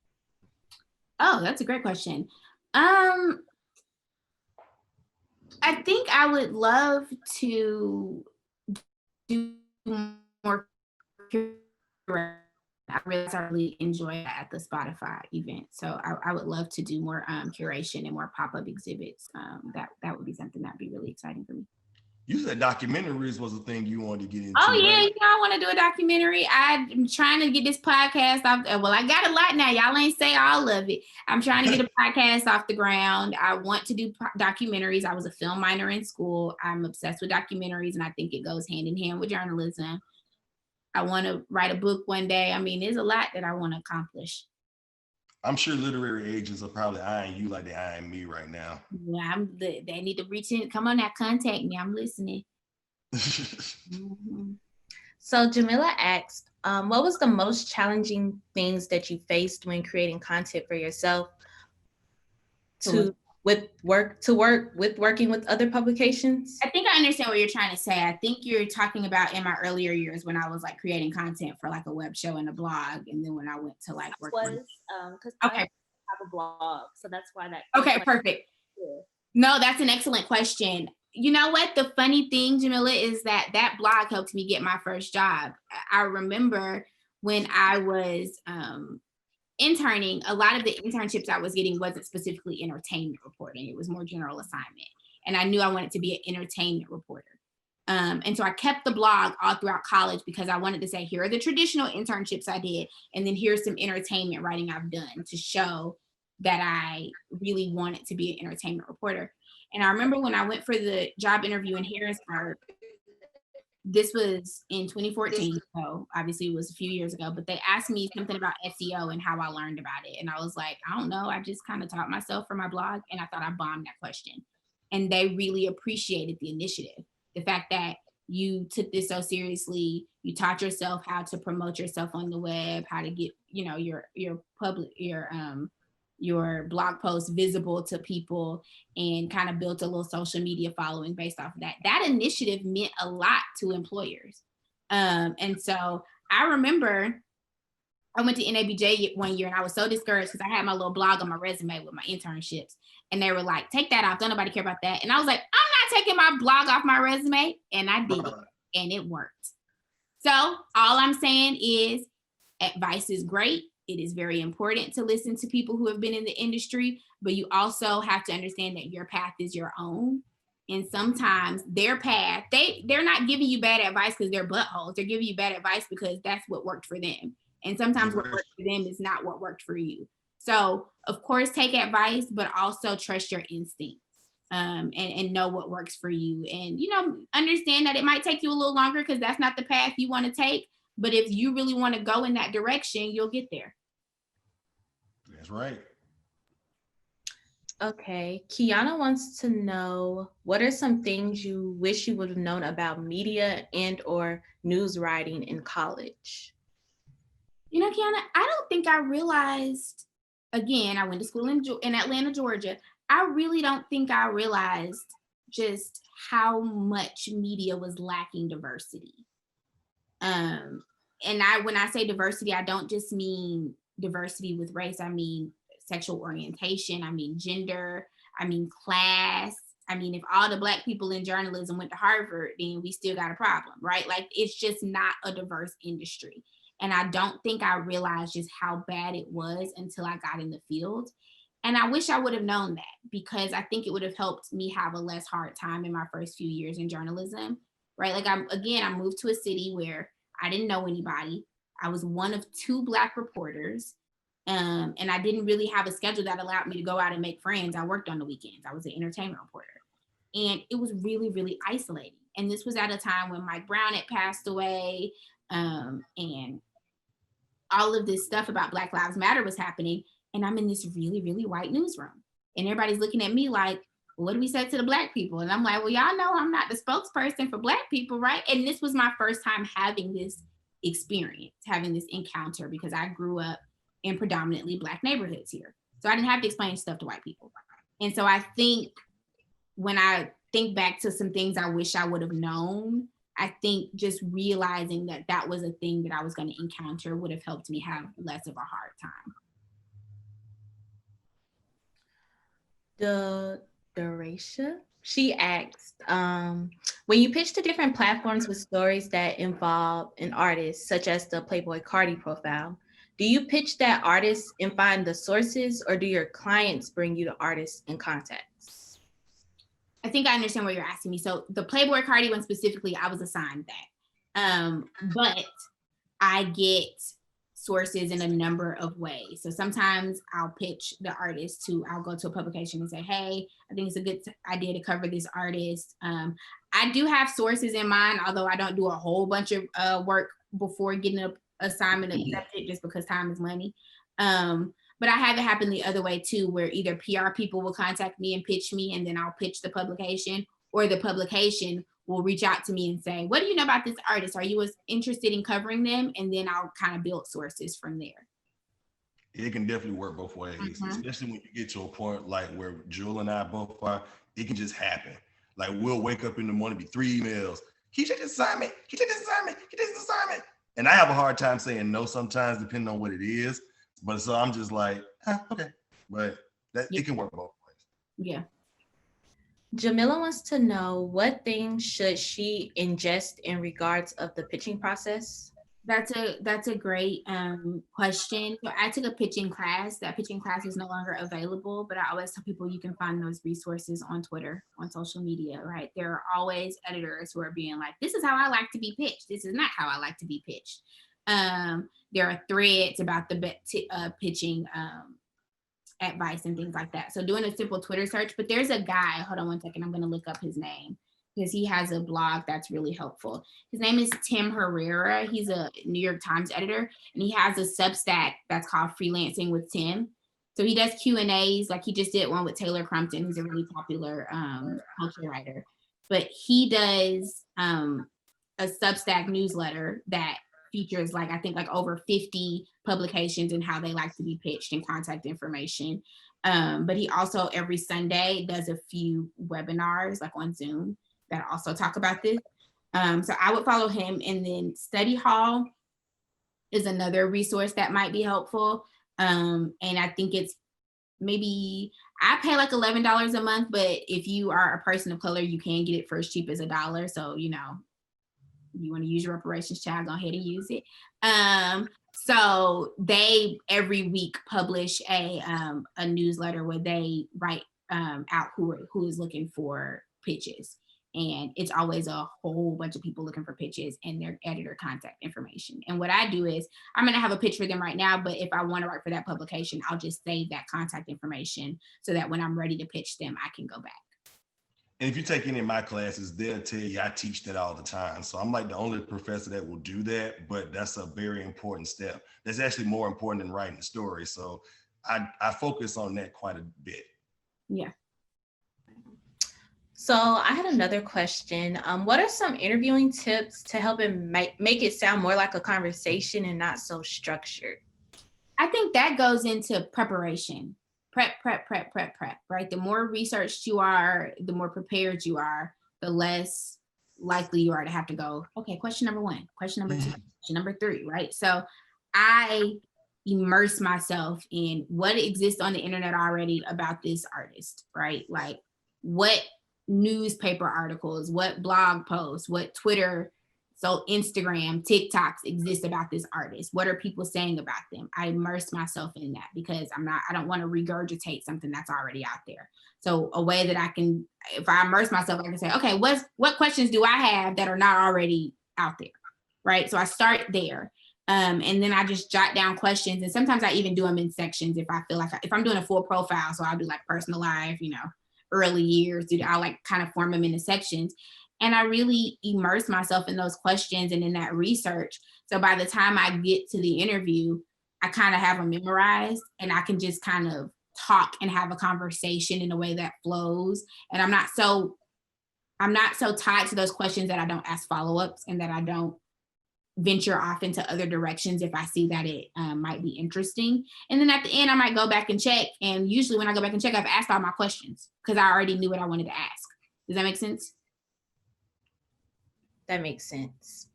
C: Oh, that's a great question. I think I would love to do more. I really enjoy that at the Spotify event. So I would love to do more curation and more pop-up exhibits. That would be something that'd be really exciting for me.
B: You said documentaries was a thing you wanted to get into.
C: Oh yeah,
B: right?
C: I want to do a documentary. I'm trying to get this podcast off. Well, I got a lot now. Y'all ain't say all of it. I'm trying to get a podcast off the ground. I want to do documentaries. I was a film minor in school. I'm obsessed with documentaries, and I think it goes hand in hand with journalism. I want to write a book one day. I mean, there's a lot that I want to accomplish.
B: I'm sure literary agents are probably eyeing you like they're eyeing me right now.
C: Yeah, they need to reach in. Come on now, contact me. I'm listening.
A: Mm-hmm. So Jamila asked, what was the most challenging things that you faced when creating content for yourself working with other publications?
C: I think I understand what you're trying to say. I think you're talking about in my earlier years when I was like creating content for like a web show and a blog, and then when I went to like work
E: because I have a blog, so that's why that.
C: Okay, perfect. Yeah. No, that's an excellent question. You know what? The funny thing, Jamila, is that blog helped me get my first job. I remember when I was interning, a lot of the internships I was getting wasn't specifically entertainment reporting. It was more general assignment. And I knew I wanted to be an entertainment reporter. And so I kept the blog all throughout college because I wanted to say, here are the traditional internships I did, and then here's some entertainment writing I've done to show that I really wanted to be an entertainment reporter. And I remember when I went for the job interview in Harrisburg, this was in 2014, so obviously it was a few years ago, but they asked me something about SEO and how I learned about it. And I was like, I don't know, I just kind of taught myself for my blog, and I thought I bombed that question. And they really appreciated the initiative. The fact that you took this so seriously, you taught yourself how to promote yourself on the web, how to get, your blog posts visible to people, and kind of built a little social media following based off of that. That initiative meant a lot to employers. And so I remember I went to NABJ one year, and I was so discouraged because I had my little blog on my resume with my internships, and they were like, take that off, don't nobody care about that. And I was like, I'm not taking my blog off my resume. And I did it, and it worked. So all I'm saying is advice is great. It is very important to listen to people who have been in the industry, but you also have to understand that your path is your own. And sometimes their path, they're not giving you bad advice because they're buttholes. They're giving you bad advice because that's what worked for them. And sometimes what worked for them is not what worked for you. So of course, take advice, but also trust your instincts, and know what works for you. And, understand that it might take you a little longer because that's not the path you want to take. But if you really want to go in that direction, you'll get there.
B: That's right.
A: Okay. Kiana wants to know, what are some things you wish you would have known about media and or news writing in college?
C: You know, Kiana, I don't think I realized, again, I went to school in Atlanta, Georgia. I really don't think I realized just how much media was lacking diversity. And when I say diversity, I don't just mean diversity with race. I mean sexual orientation. I mean gender. I mean class. I mean, if all the Black people in journalism went to Harvard, then we still got a problem, right? Like, it's just not a diverse industry. And I don't think I realized just how bad it was until I got in the field. And I wish I would have known that, because I think it would have helped me have a less hard time in my first few years in journalism, right? Like, I moved to a city where I didn't know anybody. I was one of 2 Black reporters. And I didn't really have a schedule that allowed me to go out and make friends. I worked on the weekends. I was an entertainment reporter. And it was really, really isolating. And this was at a time when Mike Brown had passed away, and all of this stuff about Black Lives Matter was happening. And I'm in this really, really white newsroom. And everybody's looking at me like, what do we say to the Black people? And I'm like, well, y'all know I'm not the spokesperson for Black people, right? And this was my first time having this experience, having this encounter, because I grew up in predominantly Black neighborhoods here. So I didn't have to explain stuff to white people. And so I think when I think back to some things I wish I would have known, I think just realizing that that was a thing that I was going to encounter would have helped me have less of a hard time.
A: The Doracia, she asked, when you pitch to different platforms with stories that involve an artist, such as the Playboy Cardi profile, do you pitch that artist and find the sources, or do your clients bring you the artists and contacts?
C: I think I understand what you're asking me. So the Playboy Cardi one specifically, I was assigned that. But I get sources in a number of ways. So sometimes I'll pitch the artist I'll go to a publication and say, hey, I think it's a good idea to cover this artist. I do have sources in mind, although I don't do a whole bunch of work before getting an assignment accepted, just because time is money. But I have it happen the other way too, where either PR people will contact me and pitch me, and then I'll pitch the publication, or the publication will reach out to me and say, what do you know about this artist? Are you interested in covering them? And then I'll kind of build sources from there.
B: It can definitely work both ways, especially when you get to a point like where Jewel and I both are. It can just happen. Like, we'll wake up in the morning, be 3 emails. Can you take this assignment? Can you take this assignment? Can you take this assignment? And I have a hard time saying no sometimes, depending on what it is. But so I'm just like, okay. But it can work both ways.
C: Yeah.
A: Jamila wants to know, what things should she ingest in regards of the pitching process?
C: That's a great question. So I took a pitching class. That pitching class is no longer available, but I always tell people you can find those resources on Twitter, on social media, right? There are always editors who are being like, this is how I like to be pitched. This is not how I like to be pitched. There are threads about the pitching advice and things like that. So doing a simple Twitter search, but there's a guy, hold on one second, I'm going to look up his name, because he has a blog that's really helpful. His name is Tim Herrera. He's a New York Times editor, and he has a Substack that's called Freelancing with Tim. So he does Q&As, like he just did one with Taylor Crumpton, who's a really popular culture writer. But he does a Substack newsletter that features I think over 50 publications and how they like to be pitched and contact information. But he also every Sunday does a few webinars on Zoom that also talk about this. So I would follow him. And then Study Hall is another resource that might be helpful. And I think it's maybe, I pay $11 a month, but if you are a person of color, you can get it for as cheap as $1. So, you want to use your reparations child, go ahead and use it. So they every week publish a newsletter where they write out who is looking for pitches. And it's always a whole bunch of people looking for pitches and their editor contact information. And what I do is, I'm going to have a pitch for them right now, but if I want to write for that publication, I'll just save that contact information so that when I'm ready to pitch them, I can go back.
B: And if you take any of my classes, they'll tell you I teach that all the time. So I'm the only professor that will do that, but that's a very important step. That's actually more important than writing the story. So I focus on that quite a bit.
C: Yeah.
A: So I had another question. What are some interviewing tips to help it make it sound more like a conversation and not so structured?
C: I think that goes into preparation. Prep, right? The more researched you are, the more prepared you are, the less likely you are to have to go, okay, question number 1, question number 2, question number 3, right? So I immerse myself in what exists on the internet already about this artist, right? Like what newspaper articles, what blog posts, what Twitter, so Instagram, TikToks exist about this artist. What are people saying about them? I immerse myself in that because I don't want to regurgitate something that's already out there. So a way that I can, if I immerse myself, I can say, okay, what questions do I have that are not already out there, right? So I start there. And then I just jot down questions. And sometimes I even do them in sections if I feel like, if I'm doing a full profile, so I'll do like personal life, early years, I'll like kind of form them into sections. And I really immerse myself in those questions and in that research. So by the time I get to the interview, I kind of have them memorized and I can just kind of talk and have a conversation in a way that flows. And I'm not so tied to those questions that I don't ask follow-ups and that I don't venture off into other directions if I see that it might be interesting. And then at the end, I might go back and check. And usually when I go back and check, I've asked all my questions because I already knew what I wanted to ask. Does that make sense?
A: That makes sense.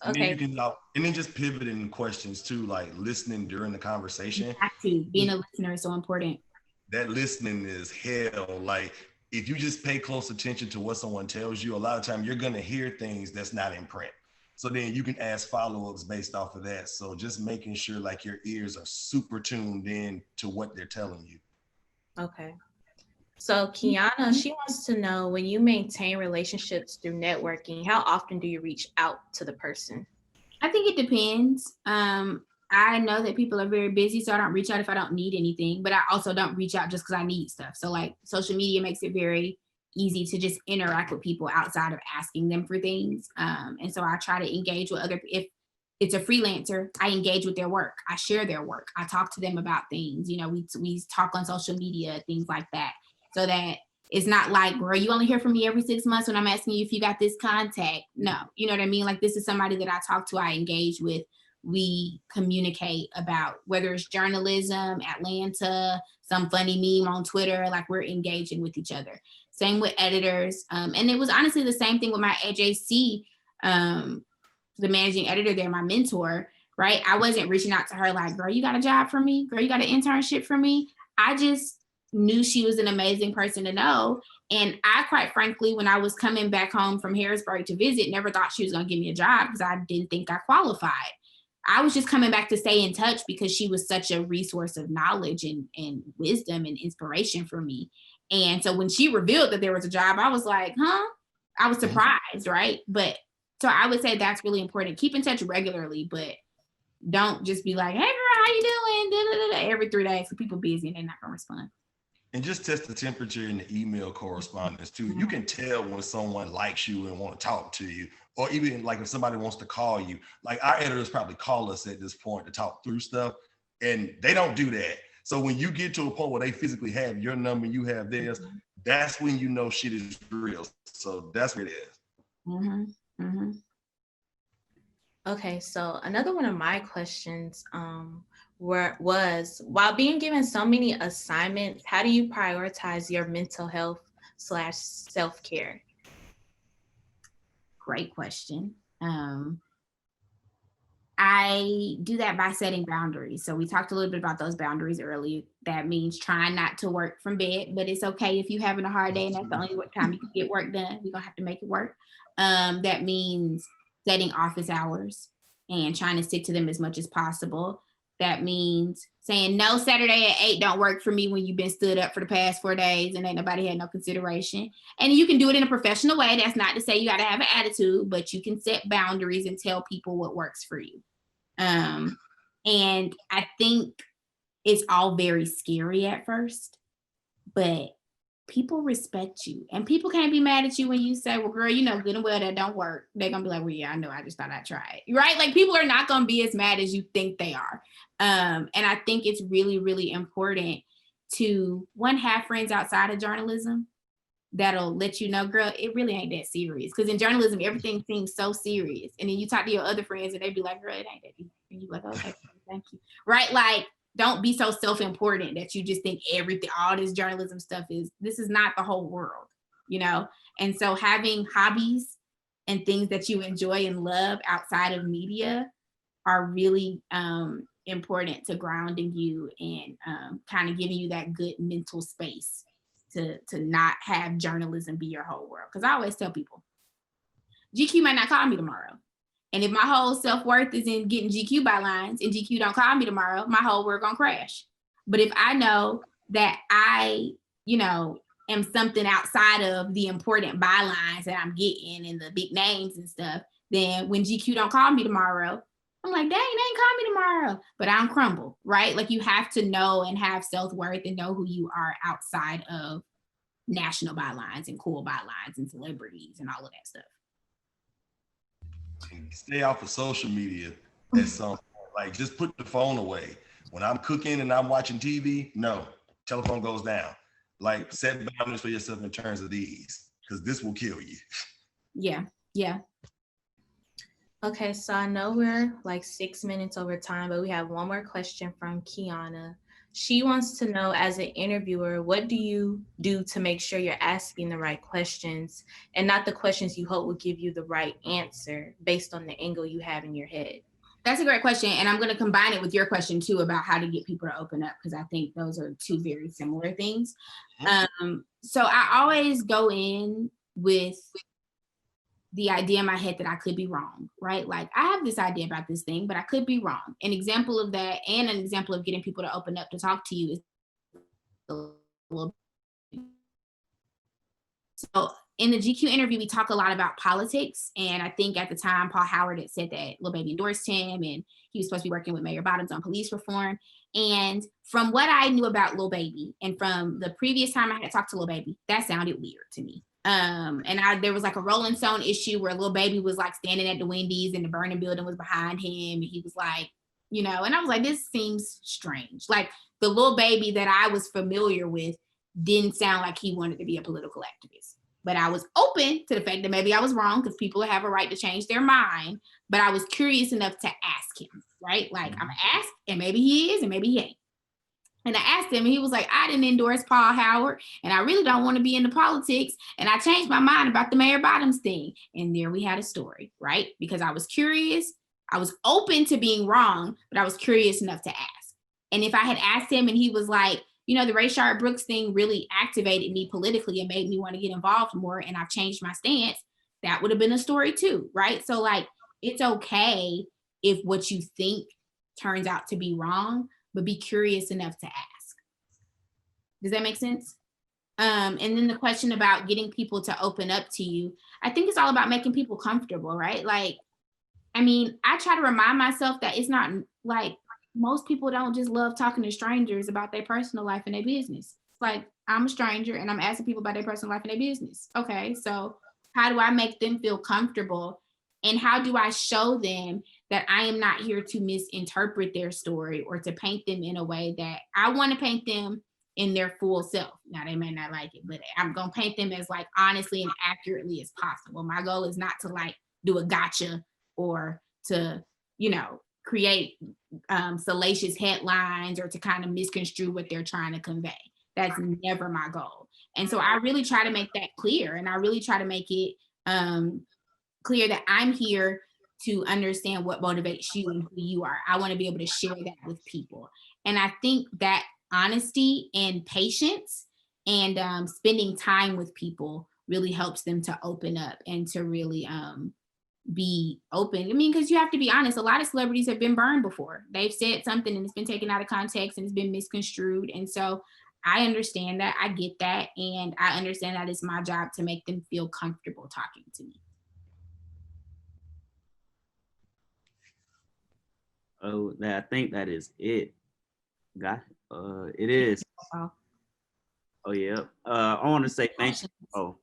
B: Okay.
A: Okay.
B: And then just pivoting questions too, like listening during the conversation.
C: You have to. Being a listener is so important.
B: That listening is hell. Like if you just pay close attention to what someone tells you, a lot of time you're going to hear things that's not in print. So then you can ask follow-ups based off of that. So just making sure like your ears are super tuned in to what they're telling you.
A: Okay. So Kiana, she wants to know, when you maintain relationships through networking, how often do you reach out to the person?
C: I think it depends. I know that people are very busy, so I don't reach out if I don't need anything, but I also don't reach out just because I need stuff. So like social media makes it very easy to just interact with people outside of asking them for things. And so I try to engage with if it's a freelancer, I engage with their work. I share their work. I talk to them about things. We talk on social media, things like that. So that it's not like, girl, you only hear from me every 6 months when I'm asking you if you got this contact. No, you know what I mean? Like this is somebody that I talk to, I engage with. We communicate about whether it's journalism, Atlanta, some funny meme on Twitter, like we're engaging with each other. Same with editors. And it was honestly the same thing with my AJC, the managing editor there, my mentor, right? I wasn't reaching out to her like, girl, you got a job for me? Girl, you got an internship for me? I just knew she was an amazing person to know. And I, quite frankly, when I was coming back home from Harrisburg to visit, never thought she was going to give me a job because I didn't think I qualified. I was just coming back to stay in touch because she was such a resource of knowledge and wisdom and inspiration for me. And so when she revealed that there was a job, I was like, huh? I was surprised, right? But so I would say that's really important. Keep in touch regularly, but don't just be like, hey girl, how you doing? Da-da-da-da, every 3 days, so people busy and they're not gonna respond.
B: And just test the temperature in the email correspondence too. You can tell when someone likes you and want to talk to you, or even like if somebody wants to call you. Like our editors probably call us at this point to talk through stuff, and they don't do that. So when you get to a point where they physically have your number, you have theirs, that's when you know shit is real. So that's what it is.
A: Okay, so another one of my questions was, while being given so many assignments, how do you prioritize your mental health / self-care?
C: Great question. I do that by setting boundaries. So we talked a little bit about those boundaries earlier. That means trying not to work from bed, but it's okay if you're having a hard day and that's the only time you can get work done. We're gonna have to make it work. That means setting office hours and trying to stick to them as much as possible. That means saying no, Saturday at 8 don't work for me when you've been stood up for the past 4 days and ain't nobody had no consideration. And you can do it in a professional way. That's not to say you got to have an attitude, but you can set boundaries and tell people what works for you. And I think it's all very scary at first, but people respect you, and people can't be mad at you when you say, well, girl, you know good and well that don't work. They're gonna be like, well, yeah, I know, I just thought I'd try it, right? Like people are not gonna be as mad as you think they are. And I think it's really, really important to one, have friends outside of journalism that'll let you know, girl, it really ain't that serious. Because in journalism, everything seems so serious. And then you talk to your other friends and they be like, girl, it ain't that deep. And you're like, okay, thank you. Right? Like, don't be so self-important that you just think everything, all this journalism stuff this is not the whole world, you know? And so having hobbies and things that you enjoy and love outside of media are really important to grounding you and kind of giving you that good mental space to not have journalism be your whole world. Because I always tell people, GQ might not call me tomorrow. And if my whole self-worth is in getting GQ bylines and GQ don't call me tomorrow, my whole world gonna crash. But if I know that I, you know, am something outside of the important bylines that I'm getting and the big names and stuff, then when GQ don't call me tomorrow, I'm like, dang, they ain't call me tomorrow, but I don't crumble, right? Like, you have to know and have self-worth and know who you are outside of national bylines and cool bylines and celebrities and all of that stuff.
B: And stay off of social media at some point. Like, just put the phone away. When I'm cooking and I'm watching TV, no, telephone goes down. Like, set boundaries for yourself in terms of these, because this will kill you.
C: Yeah, yeah.
A: Okay, so I know we're like 6 minutes over time, but we have one more question from Kiana. She wants to know, as an interviewer, what do you do to make sure you're asking the right questions and not the questions you hope will give you the right answer based on the angle you have in your head?
C: That's a great question. And I'm going to combine it with your question too about how to get people to open up, because I think those are two very similar things. So I always go in with the idea in my head that I could be wrong, right? Like, I have this idea about this thing, but I could be wrong. An example of that, and an example of getting people to open up to talk to you, is so in the GQ interview, we talk a lot about politics. And I think at the time, Paul Howard had said that Lil Baby endorsed him and he was supposed to be working with Mayor Bottoms on police reform. And from what I knew about Lil Baby and from the previous time I had talked to Lil Baby, that sounded weird to me. There was like a Rolling Stone issue where Lil Baby was like standing at the Wendy's and the burning building was behind him. And he was like, you know, and I was like, this seems strange. Like, the Lil Baby that I was familiar with didn't sound like he wanted to be a political activist. But I was open to the fact that maybe I was wrong, because people have a right to change their mind. But I was curious enough to ask him, right? Like, I'm gonna ask, and maybe he is, and maybe he ain't. And I asked him, and he was like, I didn't endorse Paul Howard, and I really don't want to be into politics. And I changed my mind about the Mayor Bottoms thing. And there we had a story, right? Because I was curious. I was open to being wrong, but I was curious enough to ask. And if I had asked him and he was like, you know, the Rayshard Brooks thing really activated me politically and made me want to get involved more, and I've changed my stance, that would have been a story too, right? So, like, it's okay if what you think turns out to be wrong, but be curious enough to ask. Does that make sense? And then the question about getting people to open up to you, I think it's all about making people comfortable, right? Like, I mean, I try to remind myself that it's not like, most people don't just love talking to strangers about their personal life and their business. It's like, I'm a stranger and I'm asking people about their personal life and their business. Okay, so how do I make them feel comfortable? And how do I show them that I am not here to misinterpret their story or to paint them in a way that I want to paint them in their full self? Now, they may not like it, but I'm going to paint them as like honestly and accurately as possible. My goal is not to like do a gotcha or to, you know, create salacious headlines or to kind of misconstrue what they're trying to convey. That's never my goal. And so I really try to make that clear. And I really try to make it clear that I'm here to understand what motivates you and who you are. I want to be able to share that with people. And I think that honesty and patience and spending time with people really helps them to open up and to really be open. I mean, because you have to be honest, a lot of celebrities have been burned before. They've said something and it's been taken out of context and it's been misconstrued. And so I understand that. I get that. And I understand that it's my job to make them feel comfortable talking to me.
D: Oh, I think that is it. It is. Oh, yeah. I want to say thank you. Oh,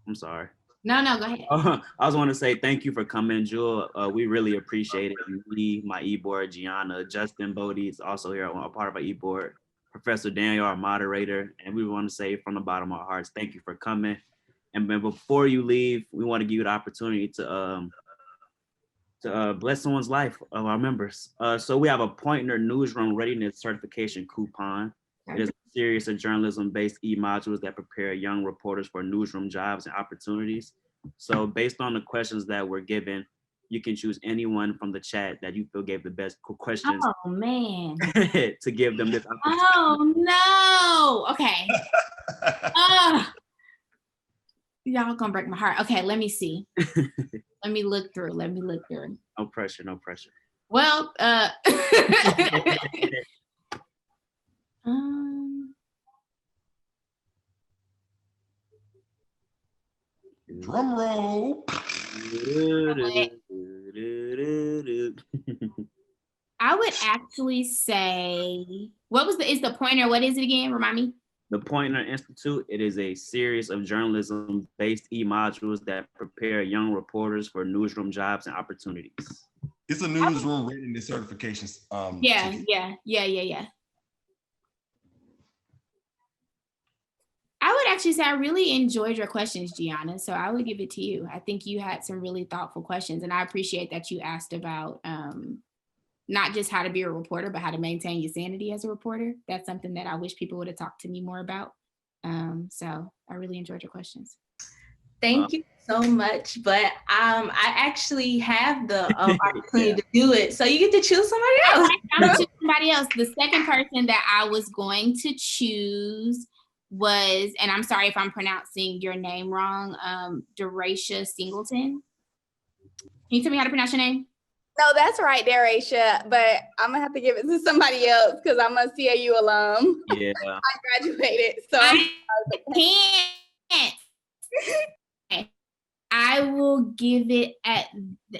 D: I'm sorry.
C: No, go ahead.
D: I just want to say thank you for coming, Jewel. We really appreciate it. Me, my e-board, Gianna, Justin Bodie is also here on a part of our e-board. Professor Daniel, our moderator, and we want to say from the bottom of our hearts, thank you for coming. And then before you leave, we want to give you the opportunity to bless someone's life of our members. So we have a Poynter Newsroom Readiness Certification coupon. It is a series of journalism-based e-modules that prepare young reporters for newsroom jobs and opportunities. So based on the questions that were given, you can choose anyone from the chat that you feel gave the best questions.
C: Oh man.
D: To give them this opportunity.
C: Oh no. Okay. Y'all gonna break my heart. Okay, let me see. Let me look through.
D: No pressure, no pressure.
C: Well,
B: Drum roll.
C: I would actually say, is the Poynter, what is it again? Remind me.
D: The Poynter Institute, it is a series of journalism-based e-modules that prepare young reporters for newsroom jobs and opportunities.
B: It's a newsroom readiness certification.
C: Yeah. I would actually say I really enjoyed your questions, Gianna, so I would give it to you. I think you had some really thoughtful questions, and I appreciate that you asked about not just how to be a reporter, but how to maintain your sanity as a reporter. That's something that I wish people would have talked to me more about. So I really enjoyed your questions.
A: Thank you so much, but I actually have the opportunity to do it, so you get to choose somebody else.
C: I'm gonna choose somebody else. The second person that I was going to choose was, and I'm sorry if I'm pronouncing your name wrong, Deracia Singleton. Can you tell me how to pronounce your name?
F: No, that's right, Deracia, but I'm gonna have to give it to somebody else because I'm a CAU alum.
D: Yeah.
F: I graduated, so
C: I can't. I will give it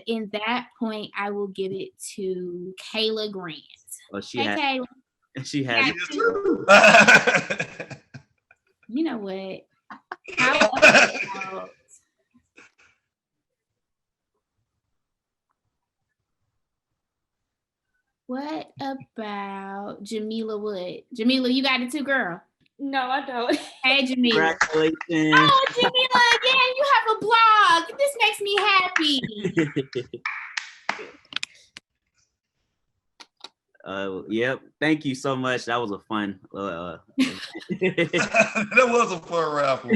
C: in that point, I will give it to Kayla Grant.
D: Oh,
C: Kayla.
D: She has.
C: You know what? How about what about Jamila Wood? Jamila, you got it too, girl.
E: No, I don't.
C: Hey, Jamila.
D: Congratulations.
C: Oh, Jamila, again, you have a blog. This makes me happy.
D: Yep. Thank you so much. That was a fun.
B: That was a fun raffle.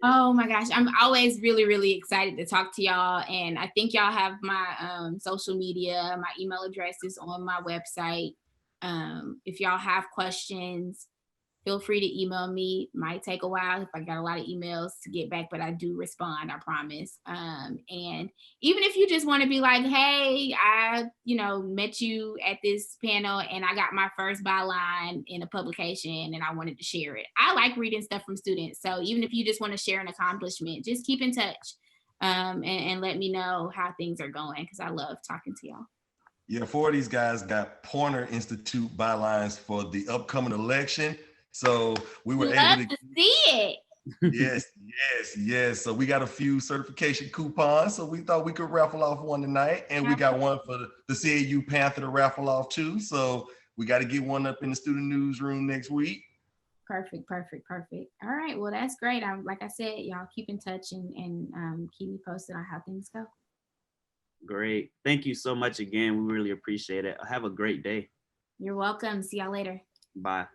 C: Oh my gosh, I'm always really, really excited to talk to y'all, and I think y'all have my social media, my email address is on my website. If y'all have questions, feel free to email me. Might take a while if I got a lot of emails to get back, but I do respond, I promise. And even if you just want to be like, hey, I met you at this panel and I got my first byline in a publication and I wanted to share it. I like reading stuff from students. So even if you just want to share an accomplishment, just keep in touch and let me know how things are going, because I love talking to y'all.
B: Yeah, 4 of these guys got Poynter Institute bylines for the upcoming election. So we were able to
C: see it.
B: Yes. So we got a few certification coupons. So we thought we could raffle off one tonight. And we got one for the CAU Panther to raffle off too. So we got to get one up in the student newsroom next week.
C: Perfect. All right. Well, that's great. Like I said, y'all keep in touch and keep me posted on how things go.
D: Great. Thank you so much again. We really appreciate it. Have a great day.
C: You're welcome. See y'all later.
D: Bye.